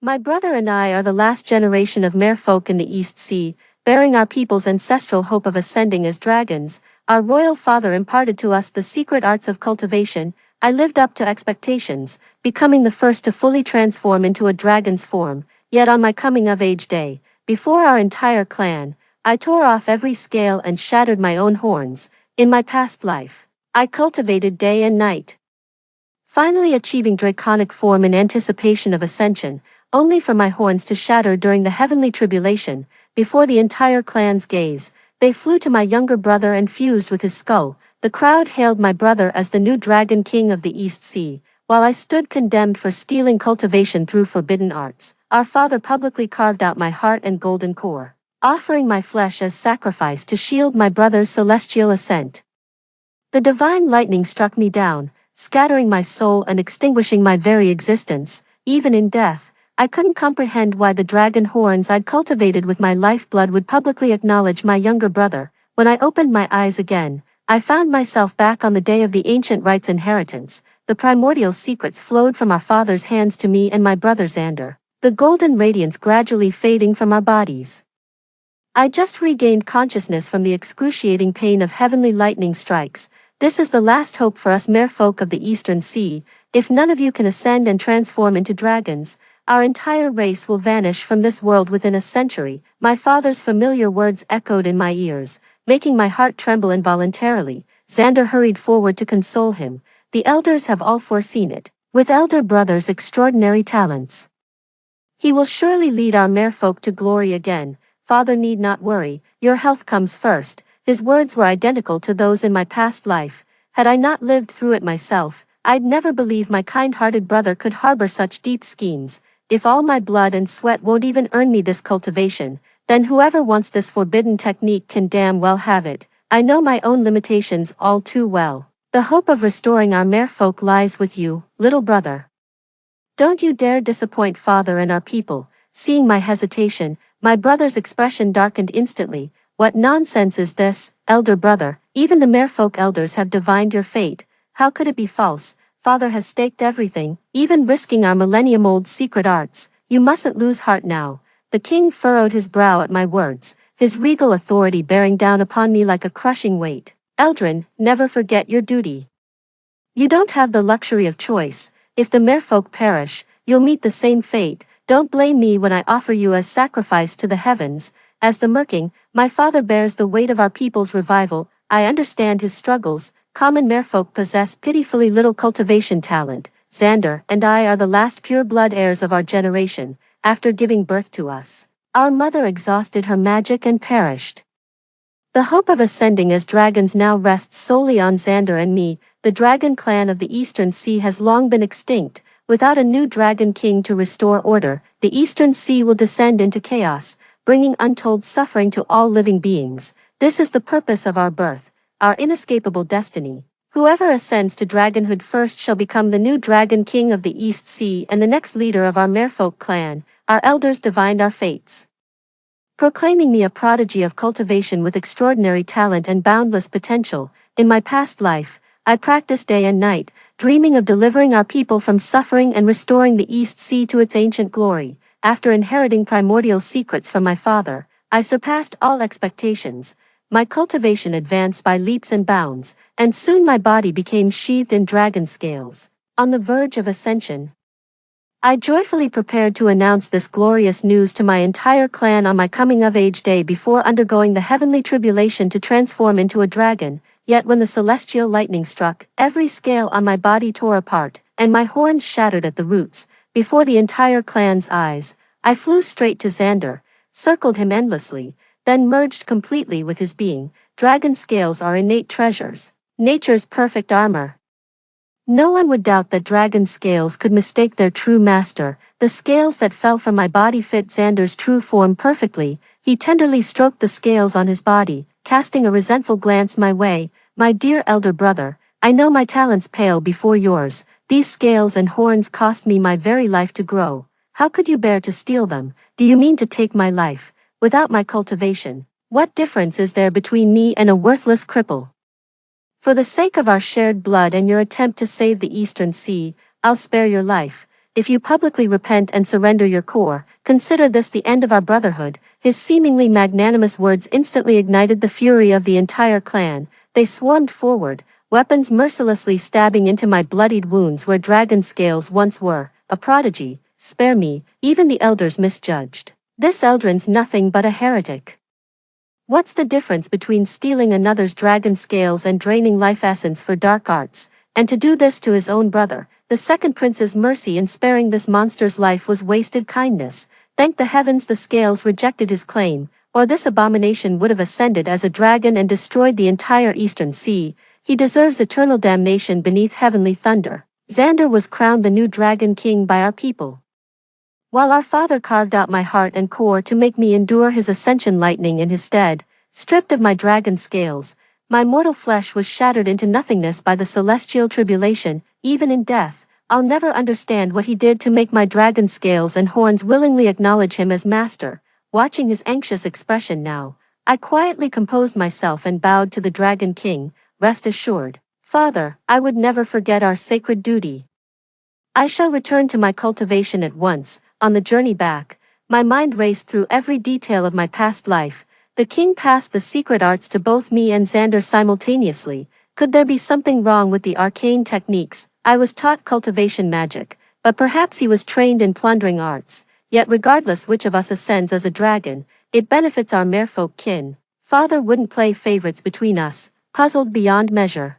My brother and I are the last generation of merfolk in the East Sea, bearing our people's ancestral hope of ascending as dragons. Our royal father imparted to us the secret arts of cultivation. I lived up to expectations, becoming the first to fully transform into a dragon's form. Yet on my coming-of-age day, before our entire clan, I tore off every scale and shattered my own horns. In my past life, I cultivated day and night, finally achieving draconic form in anticipation of ascension, only for my horns to shatter during the heavenly tribulation. Before the entire clan's gaze, they flew to my younger brother and fused with his skull. The crowd hailed my brother as the new Dragon King of the East Sea, while I stood condemned for stealing cultivation through forbidden arts. Our father publicly carved out my heart and golden core, offering my flesh as sacrifice to shield my brother's celestial ascent. The divine lightning struck me down, scattering my soul and extinguishing my very existence. Even in death, I couldn't comprehend why the dragon horns I'd cultivated with my lifeblood would publicly acknowledge my younger brother. When I opened my eyes again, I found myself back on the day of the ancient rites inheritance. The primordial secrets flowed from our father's hands to me and my brother Xander, the golden radiance gradually fading from our bodies. I just regained consciousness from the excruciating pain of heavenly lightning strikes. This is the last hope for us merfolk of the Eastern Sea. If none of you can ascend and transform into dragons, our entire race will vanish from this world within a century. My father's familiar words echoed in my ears, making my heart tremble involuntarily. Xander hurried forward to console him. The elders have all foreseen it. With elder brother's extraordinary talents, he will surely lead our merfolk to glory again. Father need not worry, your health comes first. His words were identical to those in my past life. Had I not lived through it myself, I'd never believe my kind-hearted brother could harbor such deep schemes. If all my blood and sweat won't even earn me this cultivation, then whoever wants this forbidden technique can damn well have it. I know my own limitations all too well. The hope of restoring our merfolk lies with you, little brother. Don't you dare disappoint father and our people. Seeing my hesitation, my brother's expression darkened instantly. What nonsense is this, elder brother? Even the merfolk elders have divined your fate. How could it be false? Father has staked everything, even risking our millennium-old secret arts. You mustn't lose heart now. The king furrowed his brow at my words, his regal authority bearing down upon me like a crushing weight. Eldrin, never forget your duty. You don't have the luxury of choice. If the merfolk perish, you'll meet the same fate. Don't blame me when I offer you as sacrifice to the heavens. As the Merking, my father bears the weight of our people's revival. I understand his struggles. Common merfolk possess pitifully little cultivation talent. Xander and I are the last pure-blood heirs of our generation. After giving birth to us, our mother exhausted her magic and perished. The hope of ascending as dragons now rests solely on Xander and me. The dragon clan of the Eastern Sea has long been extinct. Without a new dragon king to restore order, the Eastern Sea will descend into chaos, bringing untold suffering to all living beings. This is the purpose of our birth, our inescapable destiny. Whoever ascends to dragonhood first shall become the new dragon king of the East Sea and the next leader of our merfolk clan. Our elders divined our fates, proclaiming me a prodigy of cultivation with extraordinary talent and boundless potential. In my past life, I practiced day and night, dreaming of delivering our people from suffering and restoring the East Sea to its ancient glory. After inheriting primordial secrets from my father, I surpassed all expectations. My cultivation advanced by leaps and bounds, and soon my body became sheathed in dragon scales. On the verge of ascension, I joyfully prepared to announce this glorious news to my entire clan on my coming-of-age day before undergoing the heavenly tribulation to transform into a dragon. Yet when the celestial lightning struck, every scale on my body tore apart, and my horns shattered at the roots. Before the entire clan's eyes, I flew straight to Xander, circled him endlessly, then merged completely with his being. Dragon scales are innate treasures, nature's perfect armor. No one would doubt that dragon scales could mistake their true master. The scales that fell from my body fit Xander's true form perfectly. He tenderly stroked the scales on his body, casting a resentful glance my way. My dear elder brother, I know my talents pale before yours. These scales and horns cost me my very life to grow. How could you bear to steal them? Do you mean to take my life? Without my cultivation, what difference is there between me and a worthless cripple? For the sake of our shared blood and your attempt to save the Eastern Sea, I'll spare your life. if you publicly repent and surrender your core, consider this the end of our brotherhood." His seemingly magnanimous words instantly ignited the fury of the entire clan. They swarmed forward, weapons mercilessly stabbing into my bloodied wounds where dragon scales once were. "A prodigy, spare me," even the elders misjudged. "This Eldrin's nothing but a heretic. What's the difference between stealing another's dragon scales and draining life essence for dark arts? And to do this to his own brother, the second prince's mercy in sparing this monster's life was wasted kindness. Thank the heavens the scales rejected his claim, or this abomination would have ascended as a dragon and destroyed the entire eastern sea. He deserves eternal damnation beneath heavenly thunder." Xander was crowned the new dragon king by our people, while our father carved out my heart and core to make me endure his ascension lightning in his stead. Stripped of my dragon scales, my mortal flesh was shattered into nothingness by the celestial tribulation. Even in death, I'll never understand what he did to make my dragon scales and horns willingly acknowledge him as master. Watching his anxious expression now, I quietly composed myself and bowed to the dragon king. "Rest assured, Father, I would never forget our sacred duty. I shall return to my cultivation at once." On the journey back, my mind raced through every detail of my past life. The king passed the secret arts to both me and Xander simultaneously. Could there be something wrong with the arcane techniques? I was taught cultivation magic, but perhaps he was trained in plundering arts. Yet regardless which of us ascends as a dragon, it benefits our merfolk kin. Father wouldn't play favorites between us, puzzled beyond measure.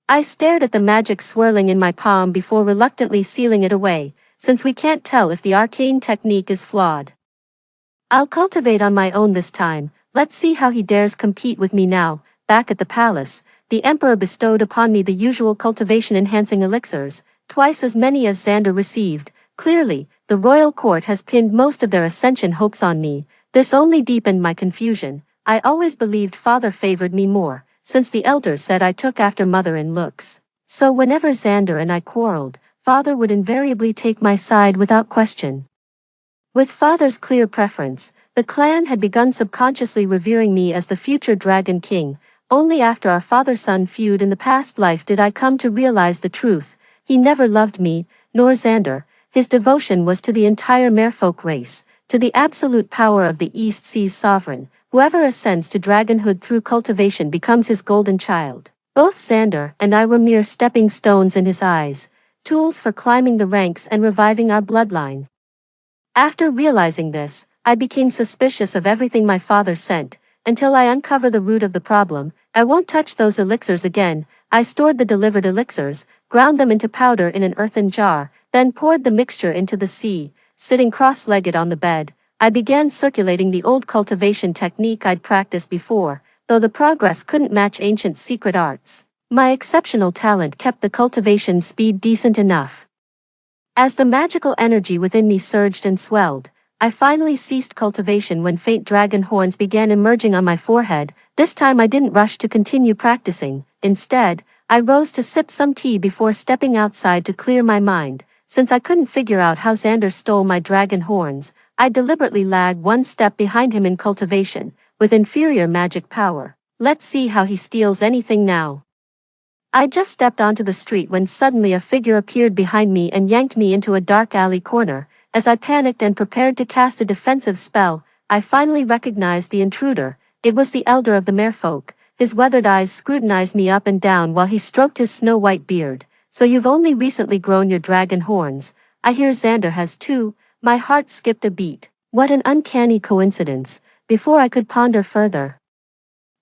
I stared at the magic swirling in my palm before reluctantly sealing it away. Since we can't tell if the arcane technique is flawed, I'll cultivate on my own this time. Let's see how he dares compete with me now. Back at the palace, the emperor bestowed upon me the usual cultivation-enhancing elixirs, twice as many as Xander received. Clearly, the royal court has pinned most of their ascension hopes on me. This only deepened my confusion. I always believed father favored me more, since the elders said I took after mother in looks. So whenever Xander and I quarreled, father would invariably take my side without question. With father's clear preference, the clan had begun subconsciously revering me as the future dragon king. Only after our father-son feud in the past life did I come to realize the truth. He never loved me, nor Xander. His devotion was to the entire merfolk race, to the absolute power of the East Sea's sovereign. Whoever ascends to dragonhood through cultivation becomes his golden child. Both Xander and I were mere stepping stones in his eyes, tools for climbing the ranks and reviving our bloodline. After realizing this, I became suspicious of everything my father sent. Until I uncover the root of the problem, I won't touch those elixirs again. I stored the delivered elixirs, ground them into powder in an earthen jar, then poured the mixture into the sea. Sitting cross-legged on the bed, I began circulating the old cultivation technique I'd practiced before, though the progress couldn't match ancient secret arts. My exceptional talent kept the cultivation speed decent enough. As the magical energy within me surged and swelled, I finally ceased cultivation when faint dragon horns began emerging on my forehead. This time I didn't rush to continue practicing. Instead, I rose to sip some tea before stepping outside to clear my mind. Since I couldn't figure out how Xander stole my dragon horns, I deliberately lagged one step behind him in cultivation, with inferior magic power. Let's see how he steals anything now. I just stepped onto the street when suddenly a figure appeared behind me and yanked me into a dark alley corner. As I panicked and prepared to cast a defensive spell, I finally recognized the intruder. It was the elder of the merfolk. His weathered eyes scrutinized me up and down while he stroked his snow-white beard. "So you've only recently grown your dragon horns. I hear Xander has too." My heart skipped a beat. What an uncanny coincidence. Before I could ponder further,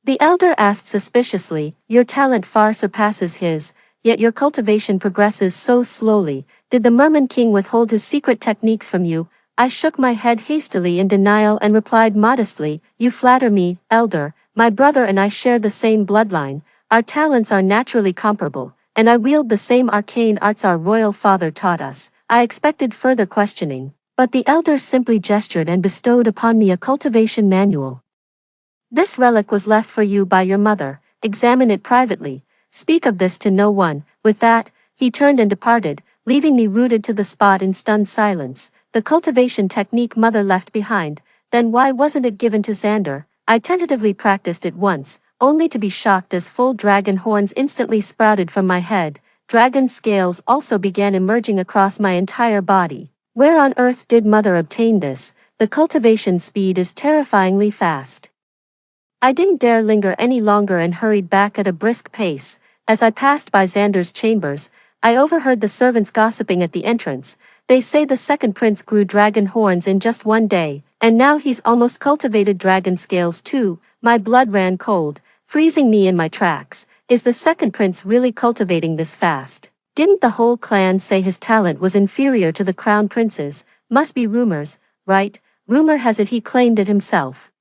the elder asked suspiciously, "Your talent far surpasses his, yet your cultivation progresses so slowly. Did the Merman King withhold his secret techniques from you?" I shook my head hastily in denial and replied modestly, "You flatter me, elder. My brother and I share the same bloodline. Our talents are naturally comparable, and I wield the same arcane arts our royal father taught us." I expected further questioning, but the elder simply gestured and bestowed upon me a cultivation manual. "This relic was left for you by your mother. Examine it privately. Speak of this to no one." With that, he turned and departed, leaving me rooted to the spot in stunned silence. The cultivation technique mother left behind, then why wasn't it given to Xander? I tentatively practiced it once, only to be shocked as full dragon horns instantly sprouted from my head. dragon scales also began emerging across my entire body. Where on earth did Mother obtain this? The cultivation speed is terrifyingly fast. I didn't dare linger any longer and hurried back at a brisk pace. As I passed by Xander's chambers, I overheard the servants gossiping at the entrance. They say the second prince grew dragon horns in just one day, and now he's almost cultivated dragon scales too. My blood ran cold, freezing me in my tracks. Is the second prince really cultivating this fast? Didn't the whole clan say his talent was inferior to the crown prince's? Must be rumors, right? Rumor has it he claimed it himself.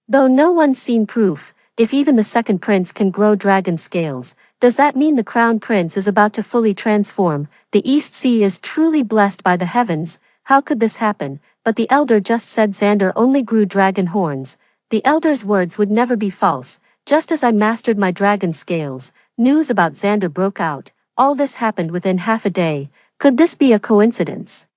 Though no one's seen proof, if even the second prince can grow dragon scales, does that mean the crown prince is about to fully transform? The East Sea is truly blessed by the heavens. How could this happen? But the elder just said Xander only grew dragon horns. The elder's words would never be false. Just as I mastered my dragon scales, news about Xander broke out. All this happened within half a day. Could this be a coincidence?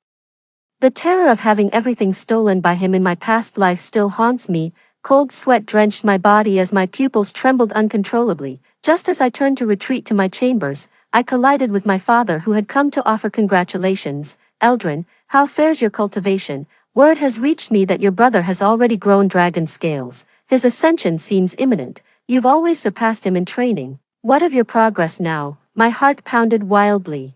The terror of having everything stolen by him in my past life still haunts me. Cold sweat drenched my body as my pupils trembled uncontrollably. Just as I turned to retreat to my chambers, I collided with my father who had come to offer congratulations. Eldrin, how fares your cultivation? Word has reached me that your brother has already grown dragon scales. His ascension seems imminent. You've always surpassed him in training. What of your progress now? My heart pounded wildly.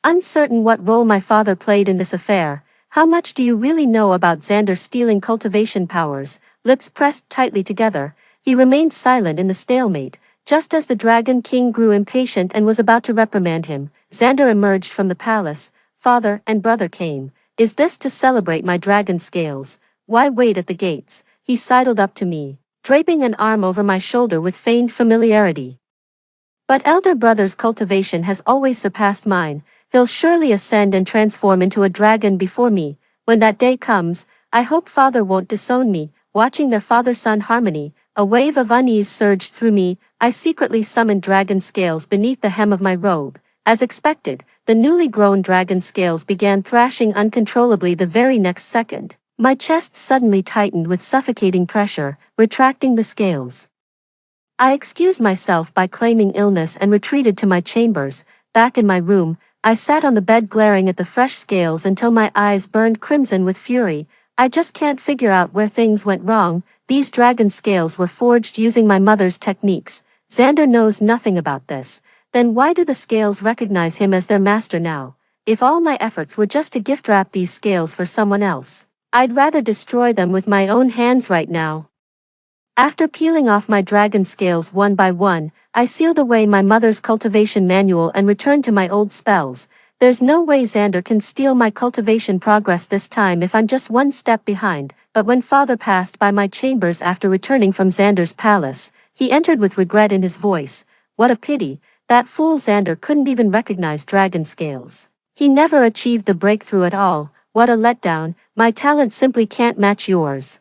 Uncertain what role my father played in this affair. How much do you really know about Xander stealing cultivation powers? Lips pressed tightly together, he remained silent in the stalemate. Just as the Dragon King grew impatient and was about to reprimand him, Xander emerged from the palace. Father and brother came. Is this to celebrate my dragon scales? Why wait at the gates? He sidled up to me, draping an arm over my shoulder with feigned familiarity. But elder brother's cultivation has always surpassed mine. He'll surely ascend and transform into a dragon before me. When that day comes, I hope father won't disown me. Watching their father-son harmony, a wave of unease surged through me. I secretly summoned dragon scales beneath the hem of my robe. As expected, the newly grown dragon scales began thrashing uncontrollably the very next second. My chest suddenly tightened with suffocating pressure, retracting the scales. I excused myself by claiming illness and retreated to my chambers. Back in my room, I sat on the bed glaring at the fresh scales until my eyes burned crimson with fury. I just can't figure out where things went wrong. These dragon scales were forged using my mother's techniques. Xander knows nothing about this. Then why do the scales recognize him as their master now? If all my efforts were just to gift wrap these scales for someone else, I'd rather destroy them with my own hands right now. After peeling off my dragon scales one by one, I sealed away my mother's cultivation manual and returned to my old spells. There's no way Xander can steal my cultivation progress this time if I'm just one step behind. But when father passed by my chambers after returning from Xander's palace, he entered with regret in his voice. What a pity, that fool Xander couldn't even recognize dragon scales. He never achieved the breakthrough at all. What a letdown, my talent simply can't match yours.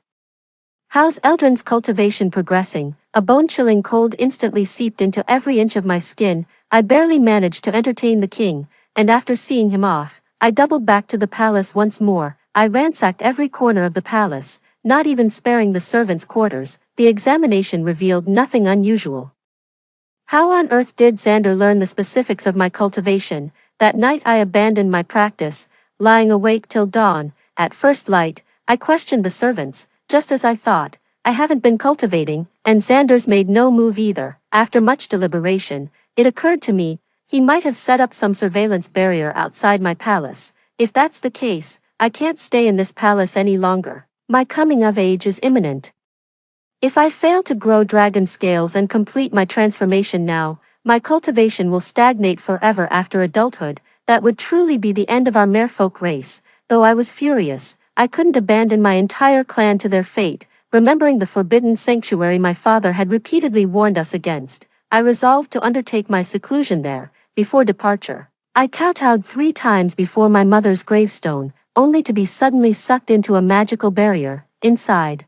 How's Eldrin's cultivation progressing? A bone-chilling cold instantly seeped into every inch of my skin. I barely managed to entertain the king, and after seeing him off, I doubled back to the palace once more. I ransacked every corner of the palace, not even sparing the servants' quarters. The examination revealed nothing unusual. How on earth did Xander learn the specifics of my cultivation? That night I abandoned my practice, lying awake till dawn. At first light, I questioned the servants. Just as I thought, I haven't been cultivating, and Xander's made no move either. After much deliberation, it occurred to me, he might have set up some surveillance barrier outside my palace. If that's the case, I can't stay in this palace any longer. My coming of age is imminent. If I fail to grow dragon scales and complete my transformation now, my cultivation will stagnate forever after adulthood. That would truly be the end of our merfolk race. Though I was furious, I couldn't abandon my entire clan to their fate. Remembering the forbidden sanctuary my father had repeatedly warned us against, I resolved to undertake my seclusion there. Before departure, I kowtowed 3 times before my mother's gravestone, only to be suddenly sucked into a magical barrier. Inside,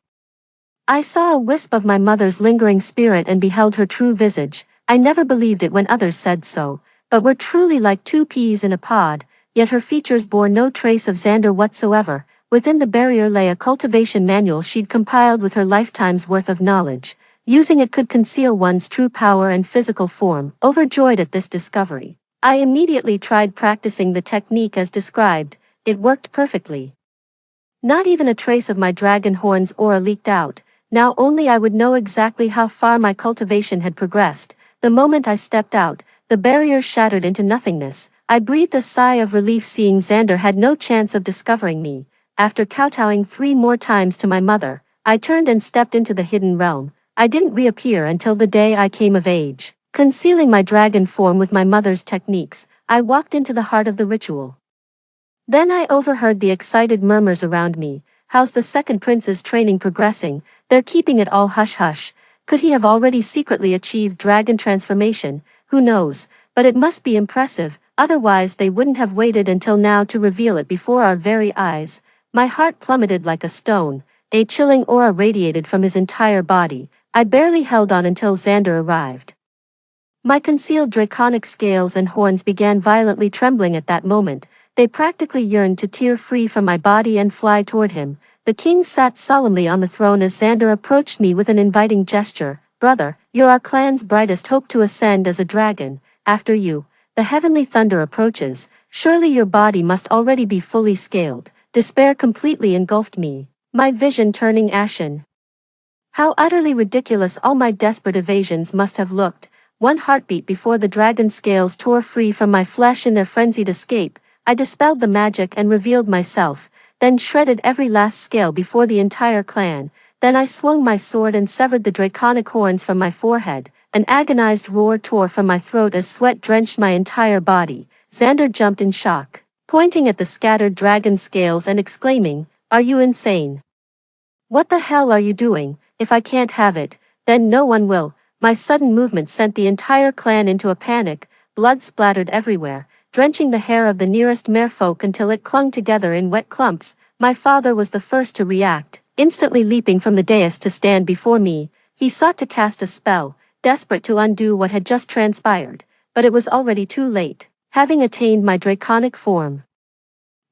I saw a wisp of my mother's lingering spirit and beheld her true visage. I never believed it when others said so, but were truly like 2 peas in a pod, yet her features bore no trace of Xander whatsoever. Within the barrier lay a cultivation manual she'd compiled with her lifetime's worth of knowledge. Using it could conceal one's true power and physical form. Overjoyed at this discovery, I immediately tried practicing the technique as described. It worked perfectly. Not even a trace of my dragon horn's aura leaked out. Now only I would know exactly how far my cultivation had progressed. The moment I stepped out, the barrier shattered into nothingness. I breathed a sigh of relief seeing Xander had no chance of discovering me. After kowtowing 3 more times to my mother, I turned and stepped into the hidden realm. I didn't reappear until the day I came of age. Concealing my dragon form with my mother's techniques, I walked into the heart of the ritual. Then I overheard the excited murmurs around me. How's the second prince's training progressing? They're keeping it all hush-hush. Could he have already secretly achieved dragon transformation? Who knows, but it must be impressive, otherwise they wouldn't have waited until now to reveal it before our very eyes. My heart plummeted like a stone. A chilling aura radiated from his entire body. I barely held on until Xander arrived. My concealed draconic scales and horns began violently trembling at that moment. They practically yearned to tear free from my body and fly toward him. The king sat solemnly on the throne as Xander approached me with an inviting gesture. Brother, you're our clan's brightest hope to ascend as a dragon. After you, the heavenly thunder approaches. Surely your body must already be fully scaled. Despair completely engulfed me, my vision turning ashen. How utterly ridiculous all my desperate evasions must have looked. One heartbeat before the dragon scales tore free from my flesh in their frenzied escape. I dispelled the magic and revealed myself, then shredded every last scale before the entire clan. Then I swung my sword and severed the draconic horns from my forehead. An agonized roar tore from my throat as sweat drenched my entire body. Xander jumped in shock, pointing at the scattered dragon scales and exclaiming, "Are you insane? What the hell are you doing? If I can't have it, then no one will." My sudden movement sent the entire clan into a panic. Blood splattered everywhere, drenching the hair of the nearest merfolk until it clung together in wet clumps. My father was the first to react, instantly leaping from the dais to stand before me. He sought to cast a spell, desperate to undo what had just transpired, but it was already too late, having attained my draconic form.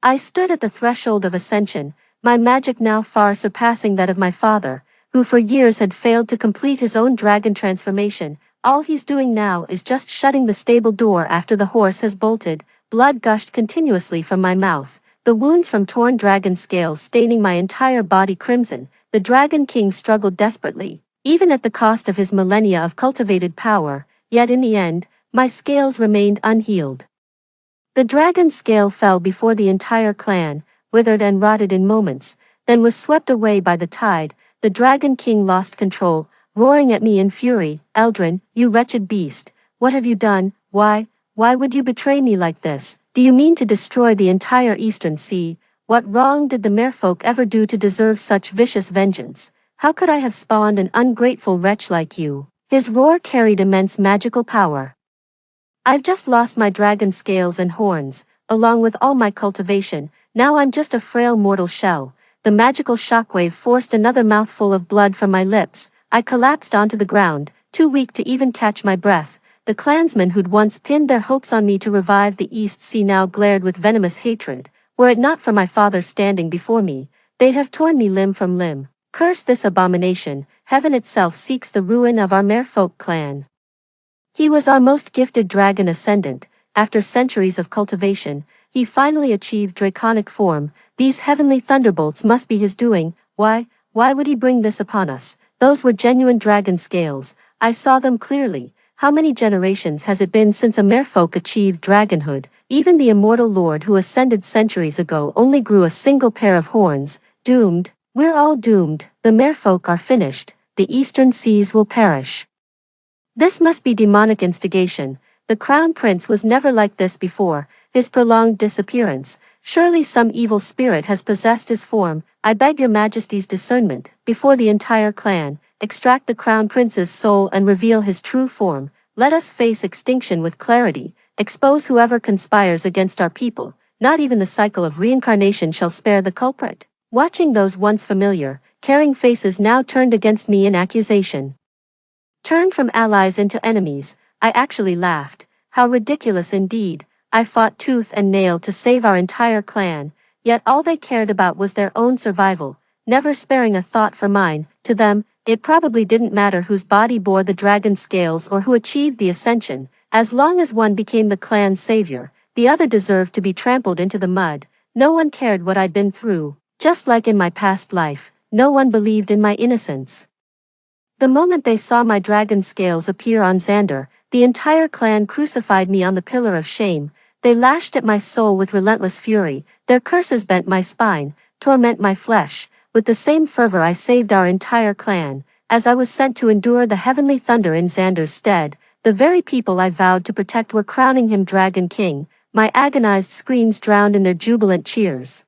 I stood at the threshold of Ascension, my magic now far surpassing that of my father, who for years had failed to complete his own dragon transformation. All he's doing now is just shutting the stable door after the horse has bolted. Blood gushed continuously from my mouth, the wounds from torn dragon scales staining my entire body crimson. The Dragon King struggled desperately, even at the cost of his millennia of cultivated power, yet in the end, my scales remained unhealed. The dragon scale fell before the entire clan, withered and rotted in moments, then was swept away by the tide. The Dragon King lost control, roaring at me in fury. "Eldrin, you wretched beast, what have you done? Why would you betray me like this? Do you mean to destroy the entire Eastern Sea? What wrong did the merfolk ever do to deserve such vicious vengeance? How could I have spawned an ungrateful wretch like you?" His roar carried immense magical power. "I've just lost my dragon scales and horns, along with all my cultivation. Now I'm just a frail mortal shell." The magical shockwave forced another mouthful of blood from my lips. I collapsed onto the ground, too weak to even catch my breath. The clansmen who'd once pinned their hopes on me to revive the East Sea now glared with venomous hatred. Were it not for my father standing before me, they'd have torn me limb from limb. Curse this abomination, heaven itself seeks the ruin of our merfolk clan. He was our most gifted dragon ascendant. After centuries of cultivation, he finally achieved draconic form. These heavenly thunderbolts must be his doing. Why would he bring this upon us? Those were genuine dragon scales. I saw them clearly. How many generations has it been since a merfolk achieved dragonhood? Even the immortal lord who ascended centuries ago only grew a single pair of horns. Doomed. We're all doomed. The merfolk are finished. The eastern seas will perish. This must be demonic instigation. The crown prince was never like this before. His prolonged disappearance. Surely some evil spirit has possessed his form. I beg your majesty's discernment, before the entire clan. Extract the crown prince's soul and reveal his true form. Let us face extinction with clarity. Expose whoever conspires against our people. Not even the cycle of reincarnation shall spare the culprit. Watching those once familiar, caring faces now turned against me in accusation. Turned from allies into enemies, I actually laughed. How ridiculous indeed. I fought tooth and nail to save our entire clan, yet all they cared about was their own survival, never sparing a thought for mine. To them, It probably didn't matter whose body bore the dragon scales or who achieved the Ascension, as long as one became the clan's savior, the other deserved to be trampled into the mud. No one cared what I'd been through. Just like in my past life, no one believed in my innocence. The moment they saw my dragon scales appear on Xander, the entire clan crucified me on the pillar of shame. They lashed at my soul with relentless fury, their curses bent my spine, torment my flesh. With the same fervor I saved our entire clan, as I was sent to endure the heavenly thunder in Xander's stead. The very people I vowed to protect were crowning him Dragon King. My agonized screams drowned in their jubilant cheers.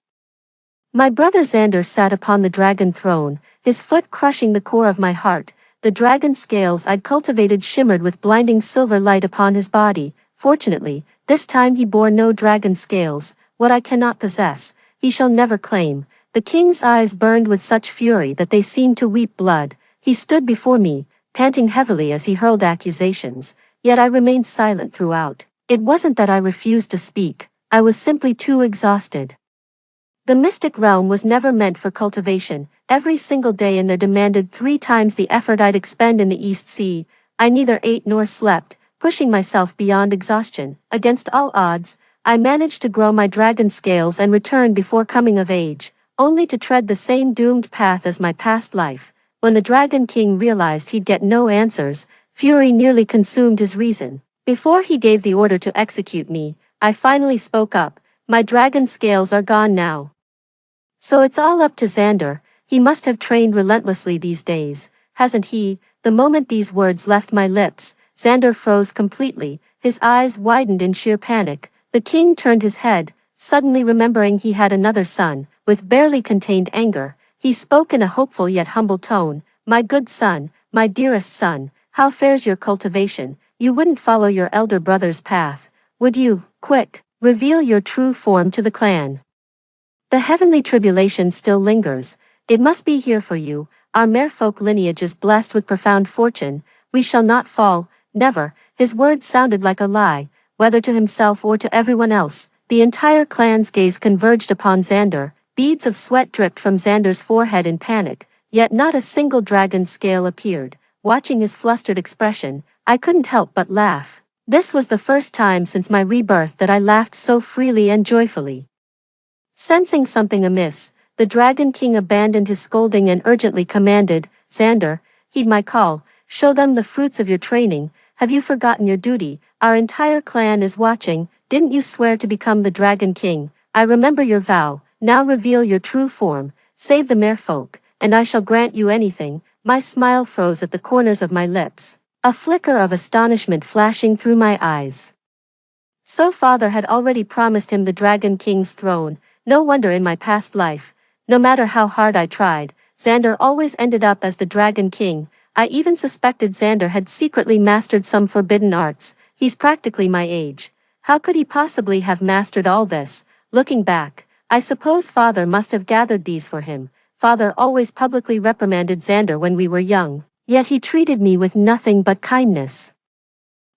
My brother Xander sat upon the dragon throne, his foot crushing the core of my heart. The dragon scales I'd cultivated shimmered with blinding silver light upon his body. Fortunately, this time he bore no dragon scales. What I cannot possess, he shall never claim. The king's eyes burned with such fury that they seemed to weep blood. He stood before me, panting heavily as he hurled accusations, yet I remained silent throughout. It wasn't that I refused to speak, I was simply too exhausted. The mystic realm was never meant for cultivation. Every single day in there demanded 3 times the effort I'd expend in the East Sea. I neither ate nor slept, pushing myself beyond exhaustion. Against all odds, I managed to grow my dragon scales and return before coming of age, only to tread the same doomed path as my past life. When the Dragon King realized he'd get no answers, fury nearly consumed his reason. Before he gave the order to execute me, I finally spoke up. My dragon scales are gone now. So it's all up to Xander. He must have trained relentlessly these days, hasn't he? The moment these words left my lips, Xander froze completely, his eyes widened in sheer panic. The king turned his head, suddenly remembering he had another son. With barely contained anger, he spoke in a hopeful yet humble tone. My good son, my dearest son, how fares your cultivation? You wouldn't follow your elder brother's path, would you? Quick, reveal your true form to the clan. The heavenly tribulation still lingers. It must be here for you. Our merfolk lineage is blessed with profound fortune. We shall not fall, never. His words sounded like a lie, whether to himself or to everyone else. The entire clan's gaze converged upon Xander. Beads of sweat dripped from Xander's forehead in panic, yet not a single dragon scale appeared. Watching his flustered expression, I couldn't help but laugh. This was the first time since my rebirth that I laughed so freely and joyfully. Sensing something amiss, the Dragon King abandoned his scolding and urgently commanded, Xander, heed my call, show them the fruits of your training. Have you forgotten your duty? Our entire clan is watching. Didn't you swear to become the Dragon King? I remember your vow. Now reveal your true form, save the merfolk, and I shall grant you anything. My smile froze at the corners of my lips, a flicker of astonishment flashing through my eyes. So father had already promised him the Dragon King's throne. No wonder in my past life, no matter how hard I tried, Xander always ended up as the Dragon King. I even suspected Xander had secretly mastered some forbidden arts. He's practically my age. How could he possibly have mastered all this? Looking back, I suppose father must have gathered these for him. Father always publicly reprimanded Xander when we were young, yet he treated me with nothing but kindness.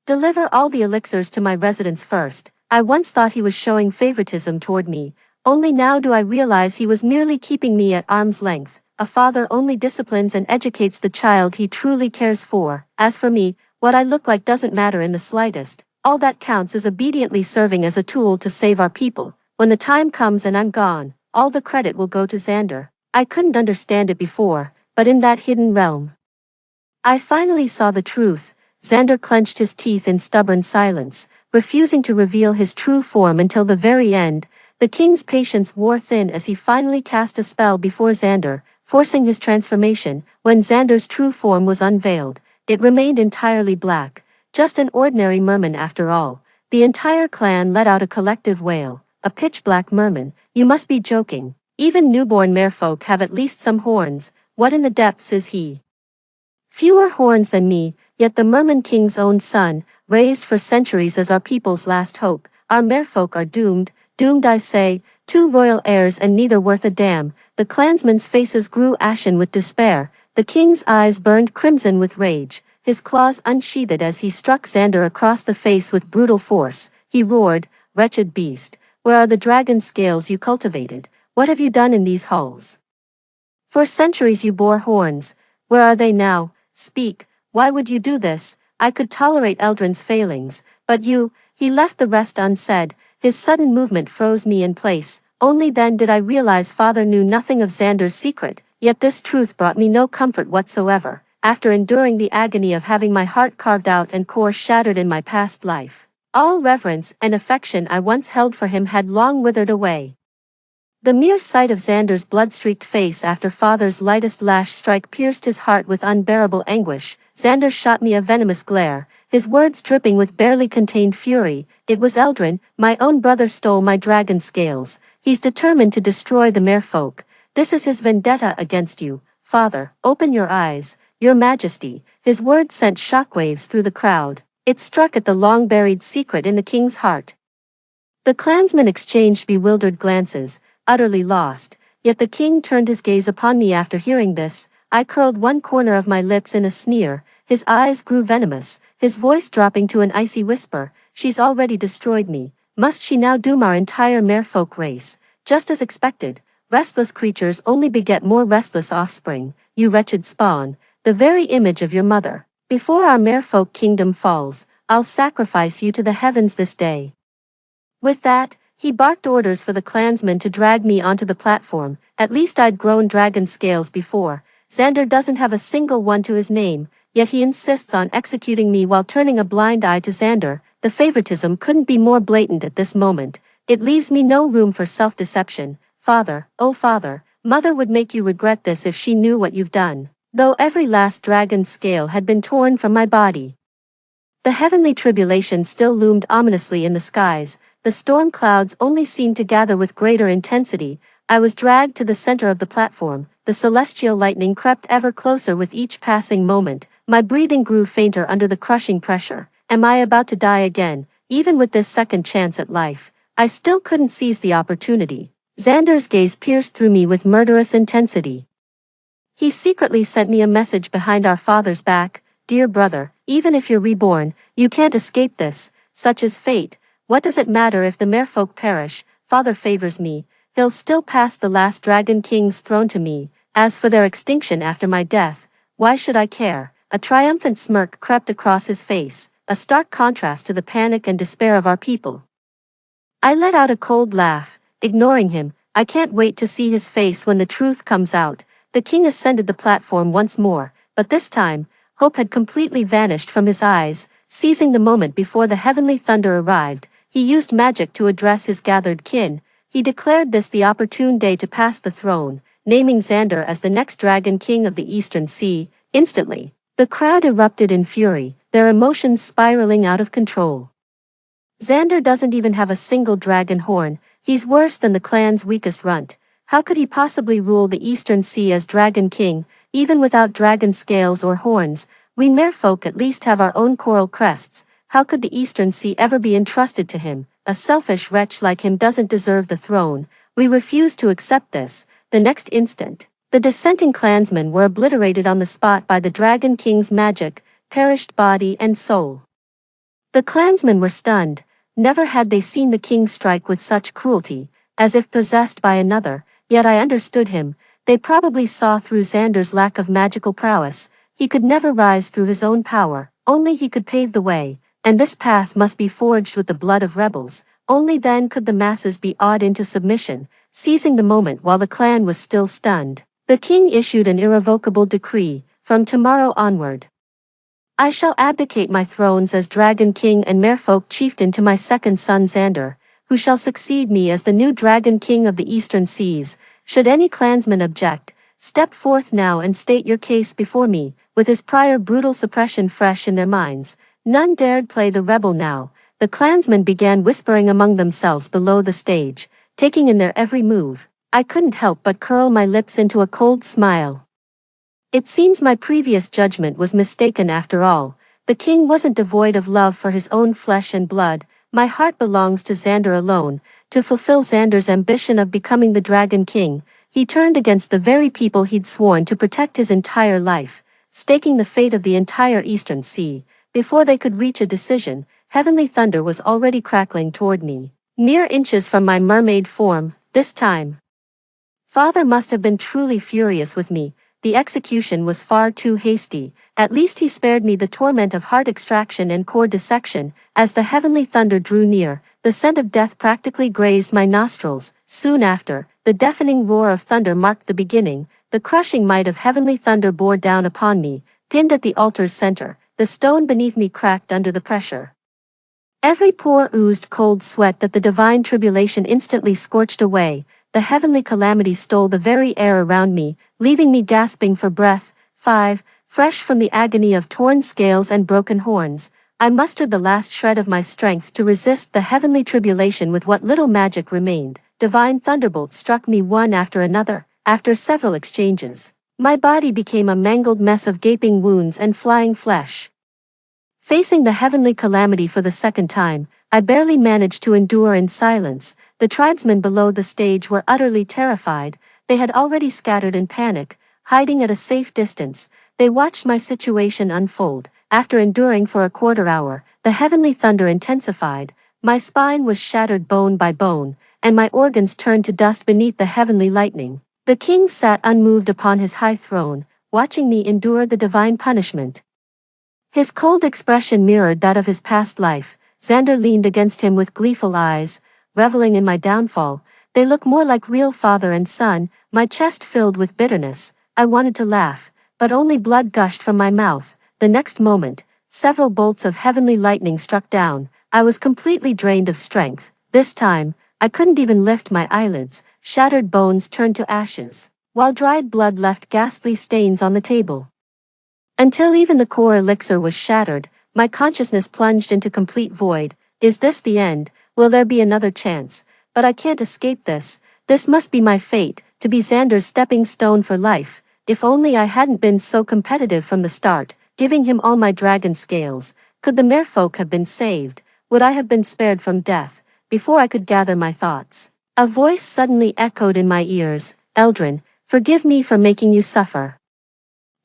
Deliver all the elixirs to my residence first. I once thought he was showing favoritism toward me. Only now do I realize he was merely keeping me at arm's length. A father only disciplines and educates the child he truly cares for. As for me, what I look like doesn't matter in the slightest. All that counts is obediently serving as a tool to save our people. When the time comes and I'm gone, all the credit will go to Xander. I couldn't understand it before, but in that hidden realm, I finally saw the truth. Xander clenched his teeth in stubborn silence, refusing to reveal his true form until the very end. The king's patience wore thin as he finally cast a spell before Xander, forcing his transformation. When Xander's true form was unveiled, it remained entirely black, just an ordinary merman after all. The entire clan let out a collective wail. A pitch-black merman? You must be joking. Even newborn merfolk have at least some horns. What in the depths is he? Fewer horns than me, yet the Merman King's own son, raised for centuries as our people's last hope. Our merfolk are doomed, doomed I say, 2 royal heirs and neither worth a damn. The clansmen's faces grew ashen with despair. The king's eyes burned crimson with rage, his claws unsheathed as he struck Xander across the face with brutal force. He roared, wretched beast. Where are the dragon scales you cultivated? What have you done in these halls? For centuries you bore horns. Where are they now? Speak, why would you do this? I could tolerate Eldrin's failings, but you, he left the rest unsaid. His sudden movement froze me in place. Only then did I realize father knew nothing of Xander's secret, yet this truth brought me no comfort whatsoever, after enduring the agony of having my heart carved out and core shattered in my past life. All reverence and affection I once held for him had long withered away. The mere sight of Xander's blood-streaked face after father's lightest lash strike pierced his heart with unbearable anguish. Xander shot me a venomous glare, his words dripping with barely contained fury. It was Eldrin, my own brother stole my dragon scales. He's determined to destroy the merfolk. This is his vendetta against you. Father, open your eyes, your majesty. His words sent shockwaves through the crowd. It struck at the long-buried secret in the king's heart. The clansmen exchanged bewildered glances, utterly lost, yet the king turned his gaze upon me after hearing this. I curled one corner of my lips in a sneer, his eyes grew venomous, his voice dropping to an icy whisper. She's already destroyed me. Must she now doom our entire merfolk race? Just as expected, restless creatures only beget more restless offspring, you wretched spawn, the very image of your mother. Before our merfolk kingdom falls, I'll sacrifice you to the heavens this day. With that, he barked orders for the clansmen to drag me onto the platform. At least I'd grown dragon scales before. Xander doesn't have a single one to his name, yet he insists on executing me while turning a blind eye to Xander. The favoritism couldn't be more blatant at this moment. It leaves me no room for self-deception. Father, oh father, mother would make you regret this if she knew what you've done. Though every last dragon scale had been torn from my body. The heavenly tribulation still loomed ominously in the skies. The storm clouds only seemed to gather with greater intensity. I was dragged to the center of the platform. The celestial lightning crept ever closer with each passing moment. My breathing grew fainter under the crushing pressure. Am I about to die again? Even with this second chance at life, I still couldn't seize the opportunity. Xander's gaze pierced through me with murderous intensity. He secretly sent me a message behind our father's back. Dear brother, even if you're reborn, you can't escape this. Such is fate. What does it matter if the merfolk perish? Father favors me. He'll still pass the last dragon king's throne to me. As for their extinction after my death, why should I care? A triumphant smirk crept across his face, a stark contrast to the panic and despair of our people. I let out a cold laugh, ignoring him. I can't wait to see his face when the truth comes out. The king ascended the platform once more, but this time, hope had completely vanished from his eyes. Seizing the moment before the heavenly thunder arrived, he used magic to address his gathered kin. He declared this the opportune day to pass the throne, naming Xander as the next dragon king of the Eastern Sea. Instantly, the crowd erupted in fury, their emotions spiraling out of control. Xander doesn't even have a single dragon horn. He's worse than the clan's weakest runt. How could he possibly rule the Eastern Sea as Dragon King, even without dragon scales or horns? We merfolk at least have our own coral crests. How could the Eastern Sea ever be entrusted to him? A selfish wretch like him doesn't deserve the throne. We refuse to accept this. The next instant, the dissenting clansmen were obliterated on the spot by the Dragon King's magic, perished body and soul. The clansmen were stunned. Never had they seen the king strike with such cruelty, as if possessed by another. Yet I understood him. They probably saw through Xander's lack of magical prowess. He could never rise through his own power. Only he could pave the way, and this path must be forged with the blood of rebels. Only then could the masses be awed into submission. Seizing the moment while the clan was still stunned, the king issued an irrevocable decree. From tomorrow onward, I shall abdicate my thrones as Dragon King and Merfolk Chieftain to my second son Xander, who shall succeed me as the new Dragon King of the Eastern Seas. Should any clansman object, step forth now and state your case before me. With his prior brutal suppression fresh in their minds, none dared play the rebel now. The clansmen began whispering among themselves below the stage, taking in their every move. I couldn't help but curl my lips into a cold smile. It seems my previous judgment was mistaken after all. The king wasn't devoid of love for his own flesh and blood. My heart belongs to Xander alone. To fulfill Xander's ambition of becoming the Dragon King, he turned against the very people he'd sworn to protect his entire life, staking the fate of the entire Eastern Sea. Before they could reach a decision, heavenly thunder was already crackling toward me, mere inches from my mermaid form. This time, Father must have been truly furious with me. the execution was far too hasty. At least he spared me the torment of heart extraction and core dissection. As the heavenly thunder drew near, the scent of death practically grazed my nostrils. Soon after, the deafening roar of thunder marked the beginning. The crushing might of heavenly thunder bore down upon me, pinned at the altar's center. The stone beneath me cracked under the pressure. Every pore oozed cold sweat that the divine tribulation instantly scorched away. The heavenly calamity stole the very air around me, leaving me gasping for breath. 5. Fresh from the agony of torn scales and broken horns, I mustered the last shred of my strength to resist the heavenly tribulation with what little magic remained. Divine thunderbolts struck me one after another. After several exchanges, my body became a mangled mess of gaping wounds and flying flesh. Facing the heavenly calamity for the second time, I barely managed to endure in silence. The tribesmen below the stage were utterly terrified. They had already scattered in panic, hiding at a safe distance. They watched my situation unfold. After enduring for a quarter hour, the heavenly thunder intensified. My spine was shattered bone by bone, and my organs turned to dust beneath the heavenly lightning. The king sat unmoved upon his high throne, watching me endure the divine punishment. His cold expression mirrored that of his past life. Xander leaned against him with gleeful eyes, reveling in my downfall. They looked more like real father and son. My chest filled with bitterness. I wanted to laugh, but only blood gushed from my mouth. The next moment, several bolts of heavenly lightning struck down. I was completely drained of strength. This time, I couldn't even lift my eyelids. Shattered bones turned to ashes, while dried blood left ghastly stains on the table. Until even the core elixir was shattered, my consciousness plunged into complete void. Is this the end? Will there be another chance? But I can't escape this. This must be my fate, to be Xander's stepping stone for life. If only I hadn't been so competitive from the start, giving him all my dragon scales. Could the merfolk have been saved? Would I have been spared from death? Before I could gather my thoughts, a voice suddenly echoed in my ears. Eldrin, forgive me for making you suffer.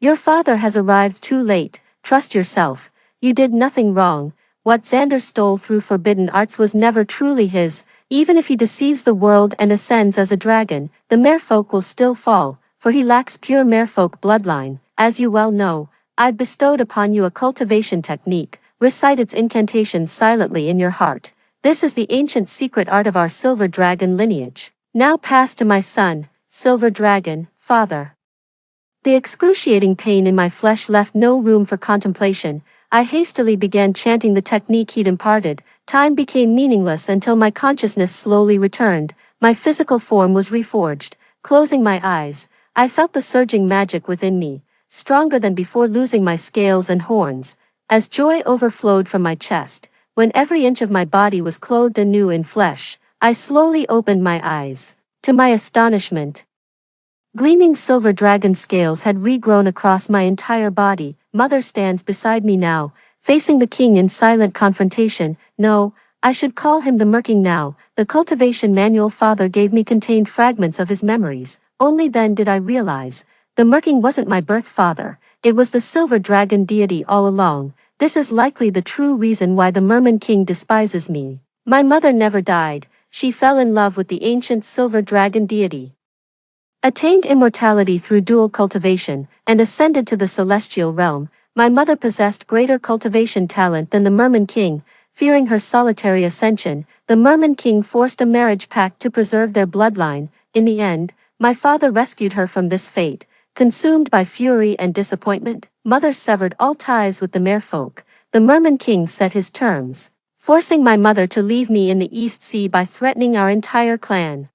Your father has arrived too late. Trust yourself. You did nothing wrong. What Xander stole through forbidden arts was never truly his. Even if he deceives the world and ascends as a dragon, the merfolk will still fall, for he lacks pure merfolk bloodline. As you well know, I've bestowed upon you a cultivation technique. Recite its incantations silently in your heart. This is the ancient secret art of our silver dragon lineage. Now pass to my son, Silver Dragon, father. The excruciating pain in my flesh left no room for contemplation. I hastily began chanting the technique he'd imparted. Time became meaningless until my consciousness slowly returned. My physical form was reforged. Closing my eyes, I felt the surging magic within me, stronger than before losing my scales and horns. As joy overflowed from my chest, when every inch of my body was clothed anew in flesh, I slowly opened my eyes. To my astonishment, gleaming silver dragon scales had regrown across my entire body. Mother stands beside me now, facing the king in silent confrontation. No, I should call him the Merking now. The cultivation manual father gave me contained fragments of his memories. Only then did I realize, the Merking wasn't my birth father. It was the silver dragon deity all along. This is likely the true reason why the Merman King despises me. My mother never died. She fell in love with the ancient silver dragon deity, attained immortality through dual cultivation, and ascended to the celestial realm. My mother possessed greater cultivation talent than the Merman King. Fearing her solitary ascension, the Merman King forced a marriage pact to preserve their bloodline. In the end, my father rescued her from this fate. Consumed by fury and disappointment, Mother severed all ties with the merfolk. The Merman King set his terms, forcing my mother to leave me in the East Sea by threatening our entire clan.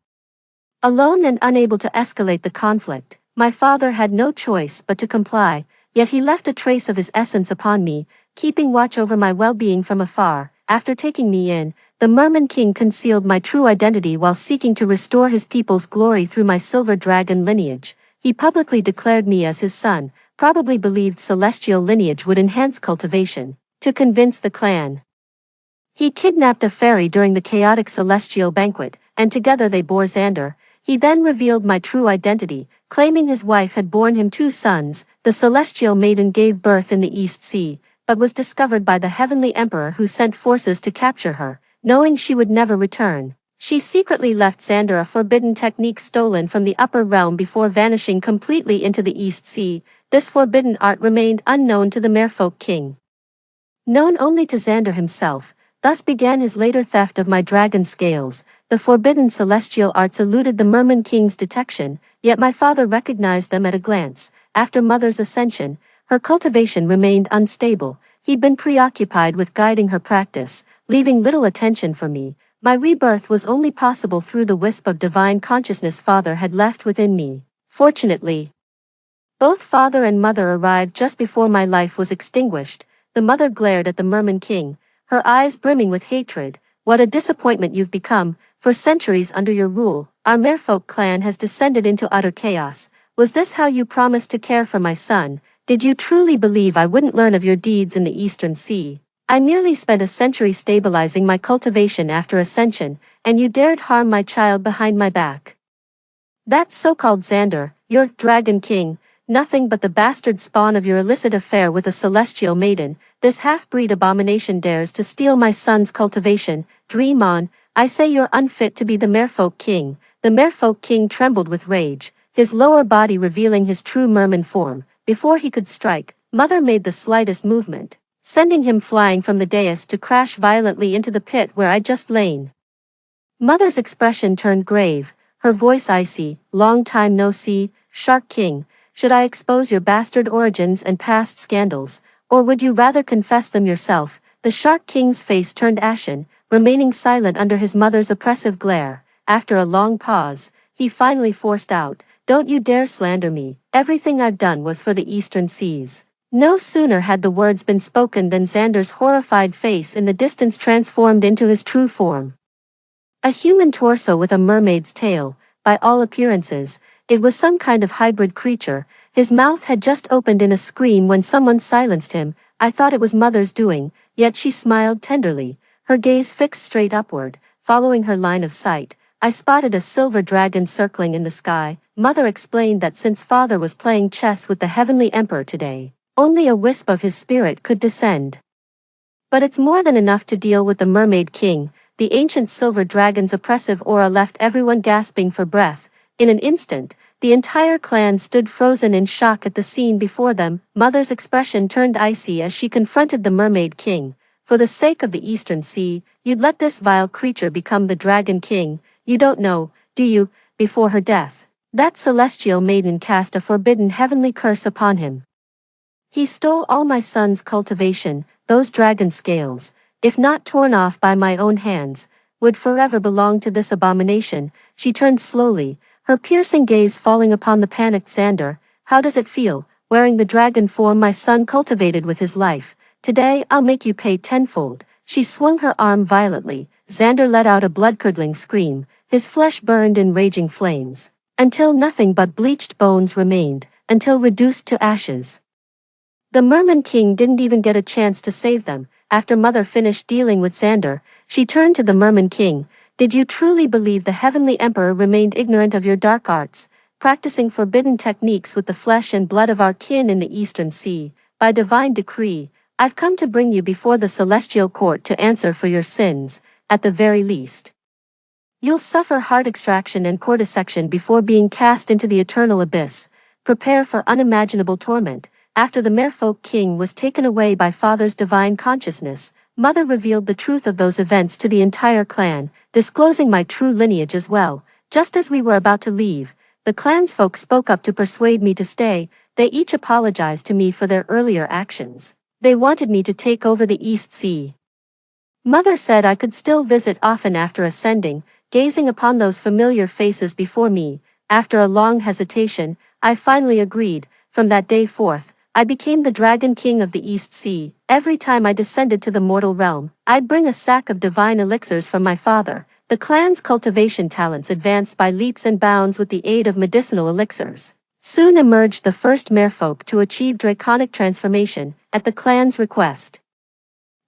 Alone and unable to escalate the conflict, my father had no choice but to comply, yet he left a trace of his essence upon me, keeping watch over my well-being from afar. After taking me in, the Merman King concealed my true identity while seeking to restore his people's glory through my silver dragon lineage. He publicly declared me as his son, probably believed celestial lineage would enhance cultivation. To convince the clan, he kidnapped a fairy during the chaotic celestial banquet, and together they bore Xander. He then revealed my true identity, claiming his wife had borne him 2 sons. The celestial maiden gave birth in the East Sea, but was discovered by the heavenly emperor who sent forces to capture her. Knowing she would never return, She secretly left Xander a forbidden technique stolen from the upper realm before vanishing completely into the East Sea. This forbidden art remained unknown to the Merfolk King. Known only to Xander himself, thus began his later theft of my dragon scales. The forbidden celestial arts eluded the Merman King's detection, yet my father recognized them at a glance. After Mother's ascension, her cultivation remained unstable. He'd been preoccupied with guiding her practice, leaving little attention for me. My rebirth was only possible through the wisp of divine consciousness Father had left within me. Fortunately, both Father and Mother arrived just before my life was extinguished. The mother glared at the Merman King, her eyes brimming with hatred. What a disappointment you've become. For centuries under your rule, our Merfolk clan has descended into utter chaos. Was this how you promised to care for my son? Did you truly believe I wouldn't learn of your deeds in the Eastern Sea? I merely spent a century stabilizing my cultivation after Ascension, and you dared harm my child behind my back. That so-called Xander, your Dragon King, nothing but the bastard spawn of your illicit affair with a celestial maiden. This half-breed abomination dares to steal my son's cultivation. Dream on, I say you're unfit to be the Merfolk King. The Merfolk King trembled with rage, his lower body revealing his true merman form. Before he could strike, Mother made the slightest movement, sending him flying from the dais to crash violently into the pit where I'd just lain. Mother's expression turned grave, her voice icy. Long time no see, Shocke King. Should I expose your bastard origins and past scandals, or would you rather confess them yourself? The Shocke King's face turned ashen, remaining silent under his mother's oppressive glare. After a long pause, he finally forced out, "Don't you dare slander me. Everything I've done was for the Eastern Seas." No sooner had the words been spoken than Xander's horrified face in the distance transformed into his true form. A human torso with a mermaid's tail. By all appearances, it was some kind of hybrid creature. His mouth had just opened in a scream when someone silenced him. I thought it was Mother's doing, yet she smiled tenderly, her gaze fixed straight upward. Following her line of sight, I spotted a silver dragon circling in the sky. Mother explained that since Father was playing chess with the Heavenly Emperor today, only a wisp of his spirit could descend. But it's more than enough to deal with the Mermaid King. The ancient silver dragon's oppressive aura left everyone gasping for breath. In an instant, the entire clan stood frozen in shock at the scene before them. Mother's expression turned icy as she confronted the Mermaid King. For the sake of the Eastern Sea, you'd let this vile creature become the Dragon King. You don't know, do you? Before her death, that celestial maiden cast a forbidden heavenly curse upon him. He stole all my son's cultivation. Those dragon scales, if not torn off by my own hands, would forever belong to this abomination. She turned slowly, her piercing gaze falling upon the panicked Xander. How does it feel, wearing the dragon form my son cultivated with his life? Today I'll make you pay tenfold. She swung her arm violently. Xander let out a blood-curdling scream, his flesh burned in raging flames, until nothing but bleached bones remained, until reduced to ashes. The Merman King didn't even get a chance to save them. After Mother finished dealing with Xander, she turned to the Merman King. Did you truly believe the Heavenly Emperor remained ignorant of your dark arts, practicing forbidden techniques with the flesh and blood of our kin in the Eastern Sea? By divine decree, I've come to bring you before the Celestial Court to answer for your sins. At the very least, you'll suffer heart extraction and cordycection before being cast into the eternal abyss. Prepare for unimaginable torment. After the Merfolk King was taken away by Father's divine consciousness, Mother revealed the truth of those events to the entire clan, disclosing my true lineage as well. Just as we were about to leave, the clansfolk spoke up to persuade me to stay. They each apologized to me for their earlier actions. They wanted me to take over the East Sea. Mother said I could still visit often after ascending, gazing upon those familiar faces before me. After a long hesitation, I finally agreed. From that day forth, I became the Dragon King of the East Sea. Every time I descended to the mortal realm, I'd bring a sack of divine elixirs from my father. The clan's cultivation talents advanced by leaps and bounds with the aid of medicinal elixirs. Soon emerged the first merfolk to achieve draconic transformation, at the clan's request.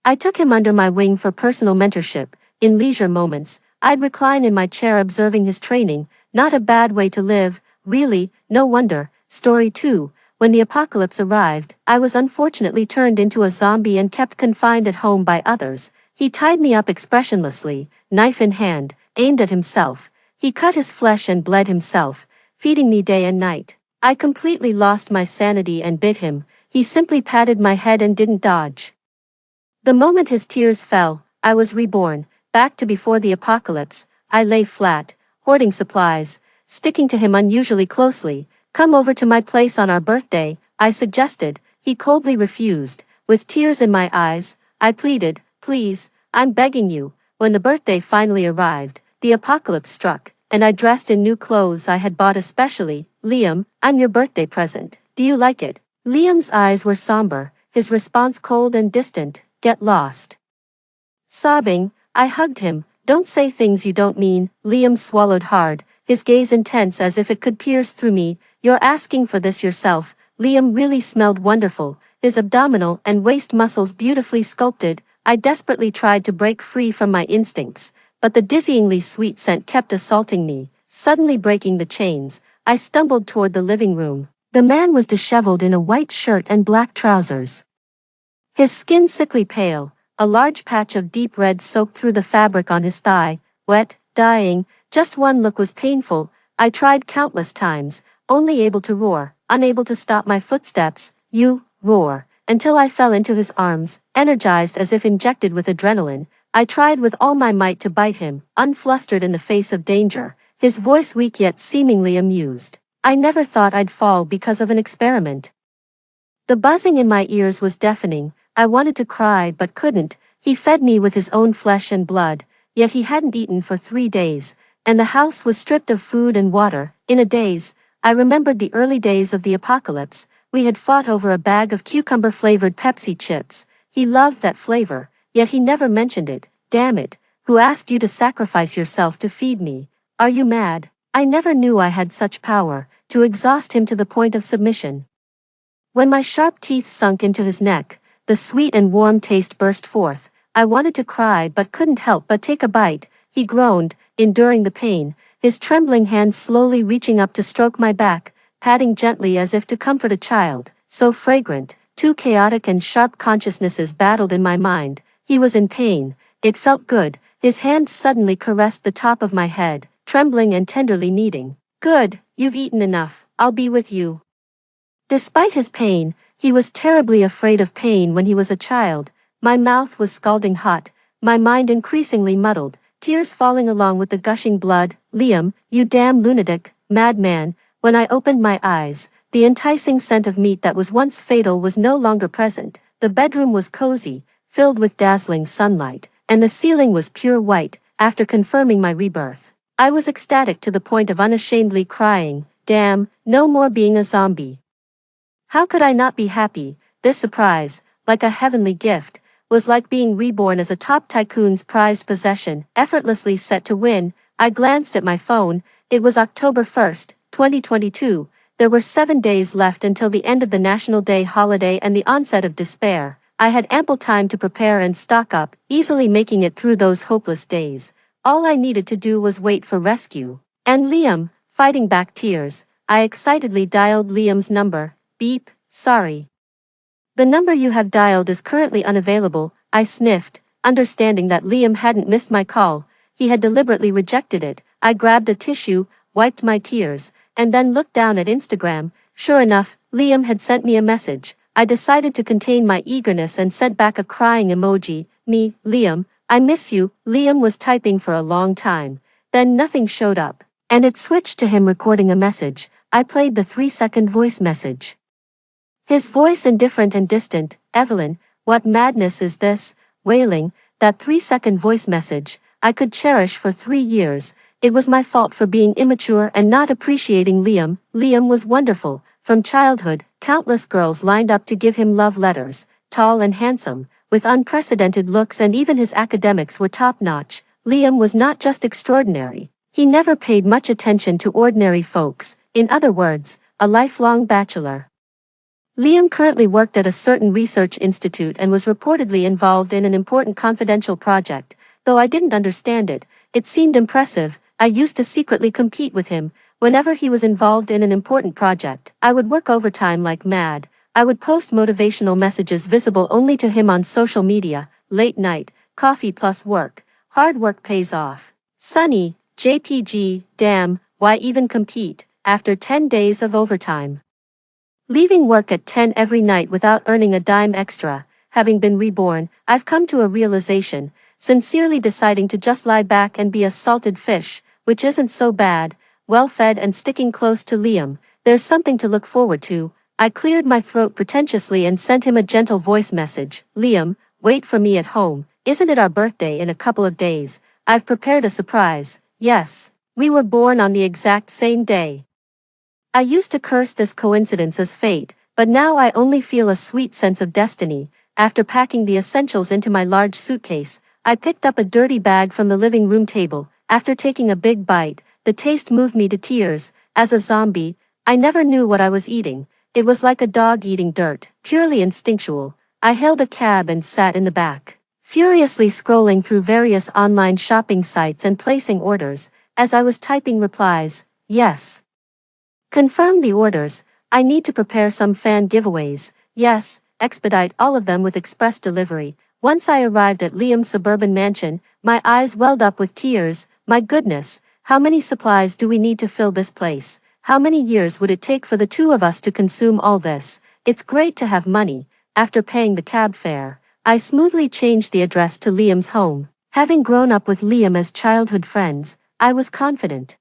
I took him under my wing for personal mentorship. In leisure moments, I'd recline in my chair observing his training. Not a bad way to live, really. No wonder. Story 2. When the apocalypse arrived, I was unfortunately turned into a zombie and kept confined at home by others. He tied me up expressionlessly, knife in hand, aimed at himself. He cut his flesh and bled himself, feeding me day and night. I completely lost my sanity and bit him. He simply patted my head and didn't dodge. The moment his tears fell, I was reborn, back to before the apocalypse. I lay flat, hoarding supplies, sticking to him unusually closely. "Come over to my place on our birthday," I suggested. He coldly refused. With tears in my eyes, I pleaded, "Please, I'm begging you." When the birthday finally arrived, the apocalypse struck, and I dressed in new clothes I had bought especially. "Liam, I'm your birthday present. Do you like it?" Liam's eyes were somber, his response cold and distant. "Get lost." Sobbing, I hugged him. "Don't say things you don't mean." Liam swallowed hard, his gaze intense as if it could pierce through me. "You're asking for this yourself." Liam really smelled wonderful, his abdominal and waist muscles beautifully sculpted. I desperately tried to break free from my instincts, but the dizzyingly sweet scent kept assaulting me. Suddenly breaking the chains, I stumbled toward the living room. The man was disheveled in a white shirt and black trousers. His skin sickly pale, a large patch of deep red soaked through the fabric on his thigh, wet, dying. Just one look was painful. I tried countless times, only able to roar, unable to stop my footsteps. "You," roar, until I fell into his arms, energized as if injected with adrenaline. I tried with all my might to bite him, unflustered in the face of danger, his voice weak yet seemingly amused. "I never thought I'd fall because of an experiment." The buzzing in my ears was deafening. I wanted to cry but couldn't. He fed me with his own flesh and blood, yet he hadn't eaten for 3 days, and the house was stripped of food and water. In a daze, I remembered the early days of the apocalypse. We had fought over a bag of cucumber-flavored Pepsi chips. He loved that flavor, yet he never mentioned it. "Damn it, who asked you to sacrifice yourself to feed me? Are you mad?" I never knew I had such power, to exhaust him to the point of submission. When my sharp teeth sunk into his neck, the sweet and warm taste burst forth. I wanted to cry but couldn't help but take a bite. He groaned, enduring the pain, his trembling hands slowly reaching up to stroke my back, patting gently as if to comfort a child. So fragrant, two chaotic and sharp consciousnesses battled in my mind. He was in pain. It felt good. His hand suddenly caressed the top of my head, trembling and tenderly kneading. "Good, you've eaten enough. I'll be with you." Despite his pain, he was terribly afraid of pain when he was a child. My mouth was scalding hot, my mind increasingly muddled, tears falling along with the gushing blood. "Liam, you damn lunatic, madman." When I opened my eyes, the enticing scent of meat that was once fatal was no longer present. The bedroom was cozy, filled with dazzling sunlight, and the ceiling was pure white. After confirming my rebirth, I was ecstatic to the point of unashamedly crying. Damn, no more being a zombie. How could I not be happy? This surprise, like a heavenly gift, was like being reborn as a top tycoon's prized possession, effortlessly set to win. I glanced at my phone. It was October 1st, 2022. There were 7 days left until the end of the National Day holiday and the onset of despair. I had ample time to prepare and stock up, easily making it through those hopeless days. All I needed to do was wait for rescue. And Liam, fighting back tears, I excitedly dialed Liam's number. "Beep, sorry. The number you have dialed is currently unavailable," I sniffed, understanding that Liam hadn't missed my call. He had deliberately rejected it. I grabbed a tissue, wiped my tears, and then looked down at Instagram. Sure enough, Liam had sent me a message. I decided to contain my eagerness and sent back a crying emoji. "Me, Liam, I miss you." Liam was typing for a long time. Then nothing showed up, and it switched to him recording a message. I played the 3-second voice message. His voice indifferent and distant. "Evelyn, what madness is this?" Wailing. That 3-second voice message, I could cherish for 3 years. It was my fault for being immature and not appreciating Liam. Liam was wonderful. From childhood, countless girls lined up to give him love letters. Tall and handsome, with unprecedented looks, and even his academics were top-notch. Liam was not just extraordinary. He never paid much attention to ordinary folks. In other words, a lifelong bachelor. Liam currently worked at a certain research institute and was reportedly involved in an important confidential project. Though I didn't understand it, it seemed impressive. I used to secretly compete with him. Whenever he was involved in an important project, I would work overtime like mad. I would post motivational messages visible only to him on social media. Late night, coffee plus work. Hard work pays off. Sunny, JPG, damn, why even compete, after 10 days of overtime. Leaving work at 10 every night without earning a dime extra, having been reborn, I've come to a realization, sincerely deciding to just lie back and be a salted fish, which isn't so bad, well-fed and sticking close to Liam. There's something to look forward to. I cleared my throat pretentiously and sent him a gentle voice message. Liam, wait for me at home. Isn't it our birthday in a couple of days? I've prepared a surprise. Yes, we were born on the exact same day. I used to curse this coincidence as fate, but now I only feel a sweet sense of destiny. After packing the essentials into my large suitcase, I picked up a dirty bag from the living room table. After taking a big bite, the taste moved me to tears. As a zombie, I never knew what I was eating. It was like a dog eating dirt, purely instinctual. I hailed a cab and sat in the back, furiously scrolling through various online shopping sites and placing orders. As I was typing replies, yes. Confirm the orders. I need to prepare some fan giveaways. Yes, expedite all of them with express delivery. Once I arrived at Liam's suburban mansion, my eyes welled up with tears. My goodness, how many supplies do we need to fill this place? How many years would it take for the two of us to consume all this? It's great to have money. After paying the cab fare, I smoothly changed the address to Liam's home. Having grown up with Liam as childhood friends, I was confident.